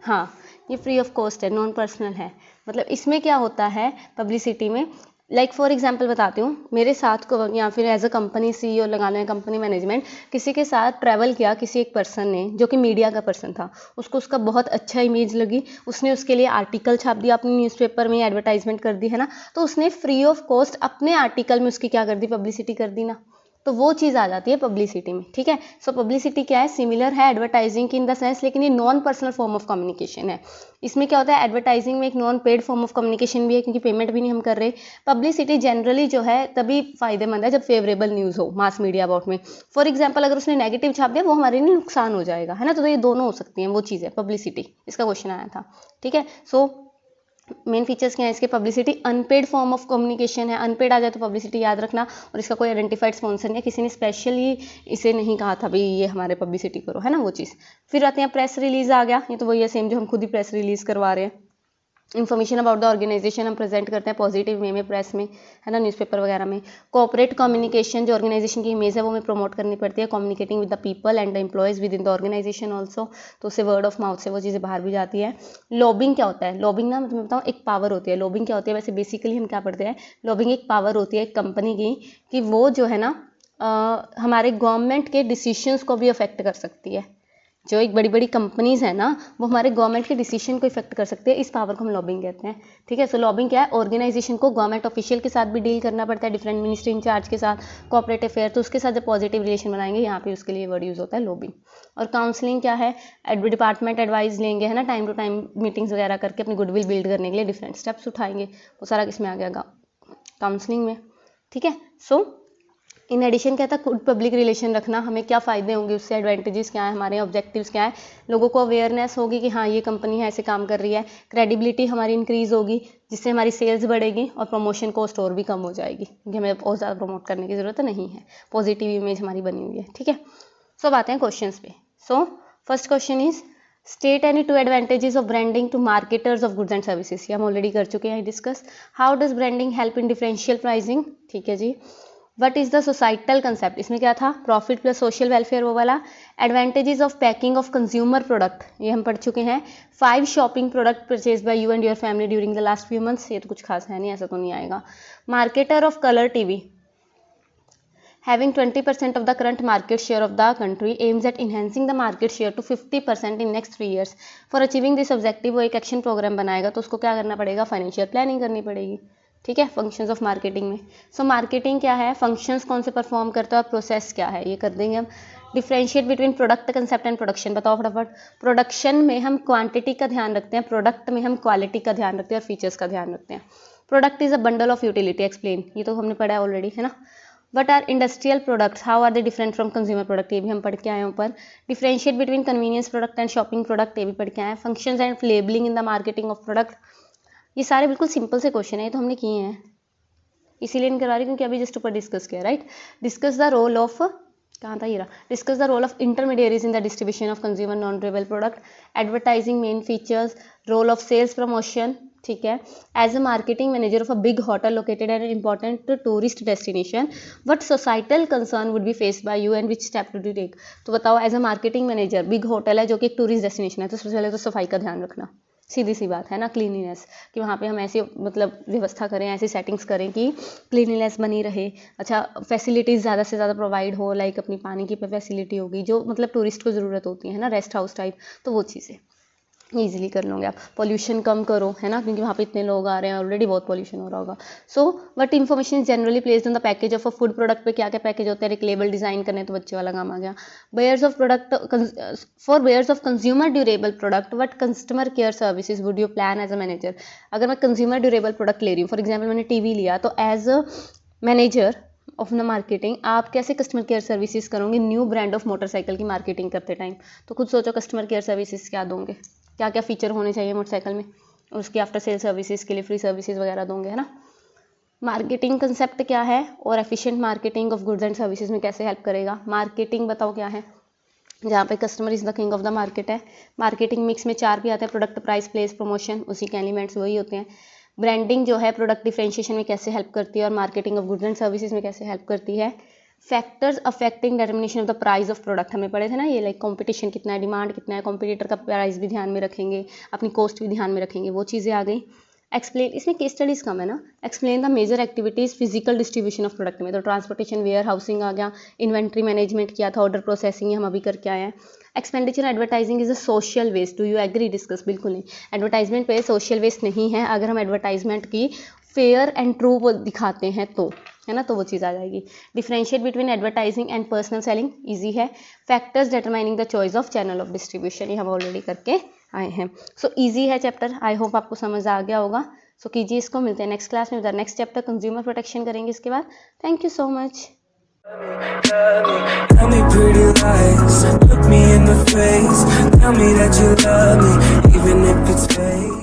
[SPEAKER 2] हाँ ये फ्री ऑफ कॉस्ट है, नॉन पर्सनल है। मतलब इसमें क्या होता है पब्लिसिटी में, लाइक फॉर एग्जांपल बताती हूँ, मेरे साथ को या फिर एज अ कंपनी सीईओ लगा लें, कंपनी मैनेजमेंट, किसी के साथ ट्रैवल किया, किसी एक पर्सन ने जो कि मीडिया का पर्सन था, उसको उसका बहुत अच्छा इमेज लगी, उसने उसके लिए आर्टिकल छाप दिया अपने न्यूज़पेपर में, एडवर्टाइजमेंट कर दी, है ना। तो उसने फ्री ऑफ कॉस्ट अपने आर्टिकल में उसकी क्या कर दी, पब्लिसिटी कर दी ना। तो वो चीज़ आ जाती है पब्लिसिटी में, ठीक है। सो पब्लिसिटी क्या है, सिमिलर है एडवर्टाइजिंग की इन द सेंस, लेकिन ये non personal form of communication है। इसमें क्या होता है, एडवर्टाइजिंग में एक non paid form of communication भी है, क्योंकि पेमेंट भी नहीं हम कर रहे। पब्लिसिटी जनरली जो है तभी फायदेमंद है जब फेवरेबल न्यूज़ हो मास मीडिया अबाउट में। फॉर एग्जाम्पल अगर उसने नेगेटिव छाप दिया, वो हमारे लिए नुकसान हो जाएगा, है ना। तो ये दोनों हो सकती हैं वो चीज़ है पब्लिसिटी, इसका क्वेश्चन आया था, ठीक है। सो मेन फीचर्स क्या है इसके, publicity unpaid form of communication है, अनपेड आ जाए तो पब्लिसिटी याद रखना, और इसका कोई आइडेंटिफाइड स्पॉन्सर नहीं है, किसी ने स्पेशली इसे नहीं कहा था भाई ये हमारे पब्लिसिटी करो, है ना वो चीज़। फिर आते हैं प्रेस रिलीज आ गया, ये तो वही है सेम जो हम खुद ही प्रेस रिलीज करवा रहे हैं। इन्फॉर्मेशन अबाउट द ऑर्गेनाइजेशन हम प्रेजेंट करते हैं पॉजिटिव वे में प्रेस में, है ना, न्यूज़पेपर वगैरह में। कॉर्पोरेट कम्युनिकेशन, जो ऑर्गेनाइजेशन की इमेज है वो हमें प्रमोट करनी पड़ती है, communicating with the people and the employees within the organization also, तो उससे वर्ड ऑफ माउथ से वो चीज़ें बाहर भी जाती है। लॉबिंग क्या होता है, लॉबिंग ना मैं तुम्हें बताऊँ एक पावर होती है। लॉबिंग क्या होती है, वैसे बेसिकली हम क्या पढ़ते हैं, लॉबिंग एक पावर होती है एक कंपनी की, कि वो जो है ना हमारे गवर्नमेंट के डिसीजंस को भी अफेक्ट कर सकती है, जो एक बड़ी बड़ी कंपनीज है ना, वो हमारे गवर्नमेंट के डिसीजन को इफेक्ट कर सकते हैं, इस पावर को हम लॉबिंग कहते हैं। ठीक है, सो लॉबिंग क्या है, ऑर्गेनाइजेशन को गवर्नमेंट ऑफिशियल के साथ भी डील करना पड़ता है, डिफरेंट मिनिस्ट्री इंचार्ज के साथ, कॉर्पोरेट अफेयर, तो उसके साथ जब पॉजिटिव रिलेशन बनाएंगे, यहाँ पे उसके लिए वर्ड यूज होता है लॉबिंग। और काउंसलिंग क्या है, डिपार्टमेंट एडवाइस लेंगे, है ना, टाइम टू टाइम मीटिंग्स वगैरह करके अपनी गुडविल बिल्ड करने के लिए डिफरेंट स्टेप्स उठाएंगे, वो सारा किसमें आ गया, काउंसलिंग में। ठीक है, सो इन एडिशन क्या था, गुड पब्लिक रिलेशन रखना, हमें क्या फ़ायदे होंगे उससे, एडवांटेजेस क्या है, हमारे ऑब्जेक्टिव्स क्या है, लोगों को अवेयरनेस होगी कि हाँ ये कंपनी है, ऐसे काम कर रही है, क्रेडिबिलिटी हमारी इंक्रीज़ होगी, जिससे हमारी सेल्स बढ़ेगी और प्रमोशन कॉस्ट और भी कम हो जाएगी, क्योंकि हमें और ज़्यादा प्रमोट करने की ज़रूरत नहीं है, पॉजिटिव इमेज हमारी बनी हुई है। ठीक है, सो अब आते हैं क्वेश्चन पे। So first question is state any 2 advantages of branding to marketers of goods and services. ये हम ऑलरेडी कर चुके हैं discuss. How does branding help in differential pricing. ठीक है जी। What is the societal concept, इसमें क्या था, प्रॉफिट प्लस सोशल वेलफेयर, वो वाला। Advantages of packing of consumer product, ये हम पढ़ चुके हैं। 5 shopping product purchase by you and your family during the last few months, ये तो कुछ खास है नहीं, ऐसा तो नहीं आएगा। Marketer of colour TV, having 20% of the current market share of the country, aims at enhancing the market share to 50% in next 3 years. For achieving this objective, वो एक एक्शन प्रोग्राम बनाएगा, तो उसको क्या करना पड़ेगा, फाइनेंशियल प्लानिंग करनी पड़ेगी। ठीक है, फंक्शंस ऑफ मार्केटिंग में। सो मार्केटिंग क्या है, फंक्शंस कौन से परफॉर्म करता है और प्रोसेस क्या है, ये कर देंगे हम। Differentiate between product concept and production, बताओ फटाफट। प्रोडक्शन में हम क्वांटिटी का ध्यान रखते हैं, प्रोडक्ट में हम क्वालिटी का ध्यान रखते हैं और फीचर्स का ध्यान रखते हैं। Product is a bundle of utility, explain, ये तो हमने पढ़ा है ऑलरेडी, है ना। What are industrial products, how are they different from consumer product, ये भी हम पढ़ के आए हैं ऊपर। Differentiate between convenience product and shopping product, ये भी पढ़ के आए हैं। Functions and labeling in the marketing of product, ये सारे बिल्कुल सिंपल से क्वेश्चन है, ये तो हमने किए हैं, इसीलिए नहीं करवा रही क्योंकि अभी जस्ट ऊपर डिस्कस किया, right. Discuss the role of, कहाँ था ये रहा, discuss the role of intermediaries in the distribution of consumer non durable product. Advertising main features, role of sales promotion, ठीक है। As a marketing manager of a big hotel located at an important tourist destination, what societal concern would be faced by you and which step to take. तो बताओ, as a marketing manager, big hotel है जो कि एक tourist destination है, तो सबसे पहले तो सफाई का ध्यान रखना, सीधी सी बात है ना, क्लीनिनेस, कि वहाँ पे हम ऐसी मतलब व्यवस्था करें, ऐसी सेटिंग्स करें कि क्लीनिनेस बनी रहे। अच्छा, फैसिलिटीज़ ज़्यादा से ज़्यादा प्रोवाइड हो, लाइक अपनी पानी की फैसिलिटी होगी जो मतलब टूरिस्ट को ज़रूरत होती है ना, रेस्ट हाउस टाइप, तो वो चीज़ें ईजिली कर लोगे आप। पॉल्यूशन कम करो, है ना, क्योंकि वहाँ पे इतने लोग आ रहे हैं, ऑलरेडी बहुत पॉल्यूशन हो रहा होगा। So what information generally placed on the package of a food product, पे क्या क्या पैकेज होते हैं, एक लेबल डिजाइन करने, तो बच्चे वाला काम आ गया। Buyers of product, for buyers of consumer durable product, what customer care services would you plan as a manager. अगर मैं कंज्यूमर ड्यूरेबल प्रोडक्ट ले रही हूँ, फॉर एग्जाम्पल मैंने टीवी लिया, तो as a manager of the marketing आप कैसे कस्टमर केयर सर्विसेज करोगे न्यू ब्रांड ऑफ मोटरसाइकिल की मार्केटिंग करते टाइम। तो खुद सोचो कस्टमर केयर सर्विसेज क्या दोगे, क्या क्या फीचर होने चाहिए मोटरसाइकिल में, और उसकी आफ्टर सेल सर्विसेज के लिए फ्री सर्विसेज वगैरह दोगे, है ना। मार्केटिंग कंसेप्ट क्या है और efficient marketing of goods and services में कैसे हेल्प करेगा। मार्केटिंग बताओ क्या है, जहाँ पे customer is the king of the market है। मार्केटिंग मिक्स में 4 भी आते हैं, प्रोडक्ट, प्राइस, प्लेस, प्रमोशन, उसी के एलिमेंट्स वही होते हैं। ब्रांडिंग जो है प्रोडक्ट डिफरेंशिएशन में कैसे हेल्प करती है और marketing of goods and services में कैसे हेल्प करती है। Factors affecting determination of the price of product, हमें पढ़े थे ना ये, लाइक कंपटीशन कितना है, डिमांड कितना है, कॉम्पिटिटर का प्राइस भी ध्यान में रखेंगे, अपनी कॉस्ट भी ध्यान में रखेंगे, वो चीज़ें आ गई। एक्सप्लेन, इसमें केस स्टडीज कम है ना। Explain the major activities physical distribution of product में, तो ट्रांसपोर्टेशन, वेयर हाउसिंग आ गया, इन्वेंट्री मैनेजमेंट किया था, ऑर्डर प्रोसेसिंग हम अभी करके आए हैं। Expenditure advertising is a social waste, do you agree, discuss, बिल्कुल नहीं, एडवर्टाइजमेंट पे सोशल वेस्ट नहीं है, अगर हम एडवर्टाइजमेंट की फेयर एंड ट्रू दिखाते हैं तो, है ना, तो वो चीज़ आ जाएगी। Differentiate between advertising and personal selling, easy है। Factors determining the choice of channel of distribution, ये हम ऑलरेडी करके आए हैं। सो इजी है चैप्टर, आई होप आपको समझ आ गया होगा। सो कीजिए इसको, मिलते हैं नेक्स्ट क्लास में, with next chapter consumer protection करेंगे इसके बाद। Thank you so much.
[SPEAKER 1] Tell me pretty lies, look me in the face, tell me that you love me, even if it's fake.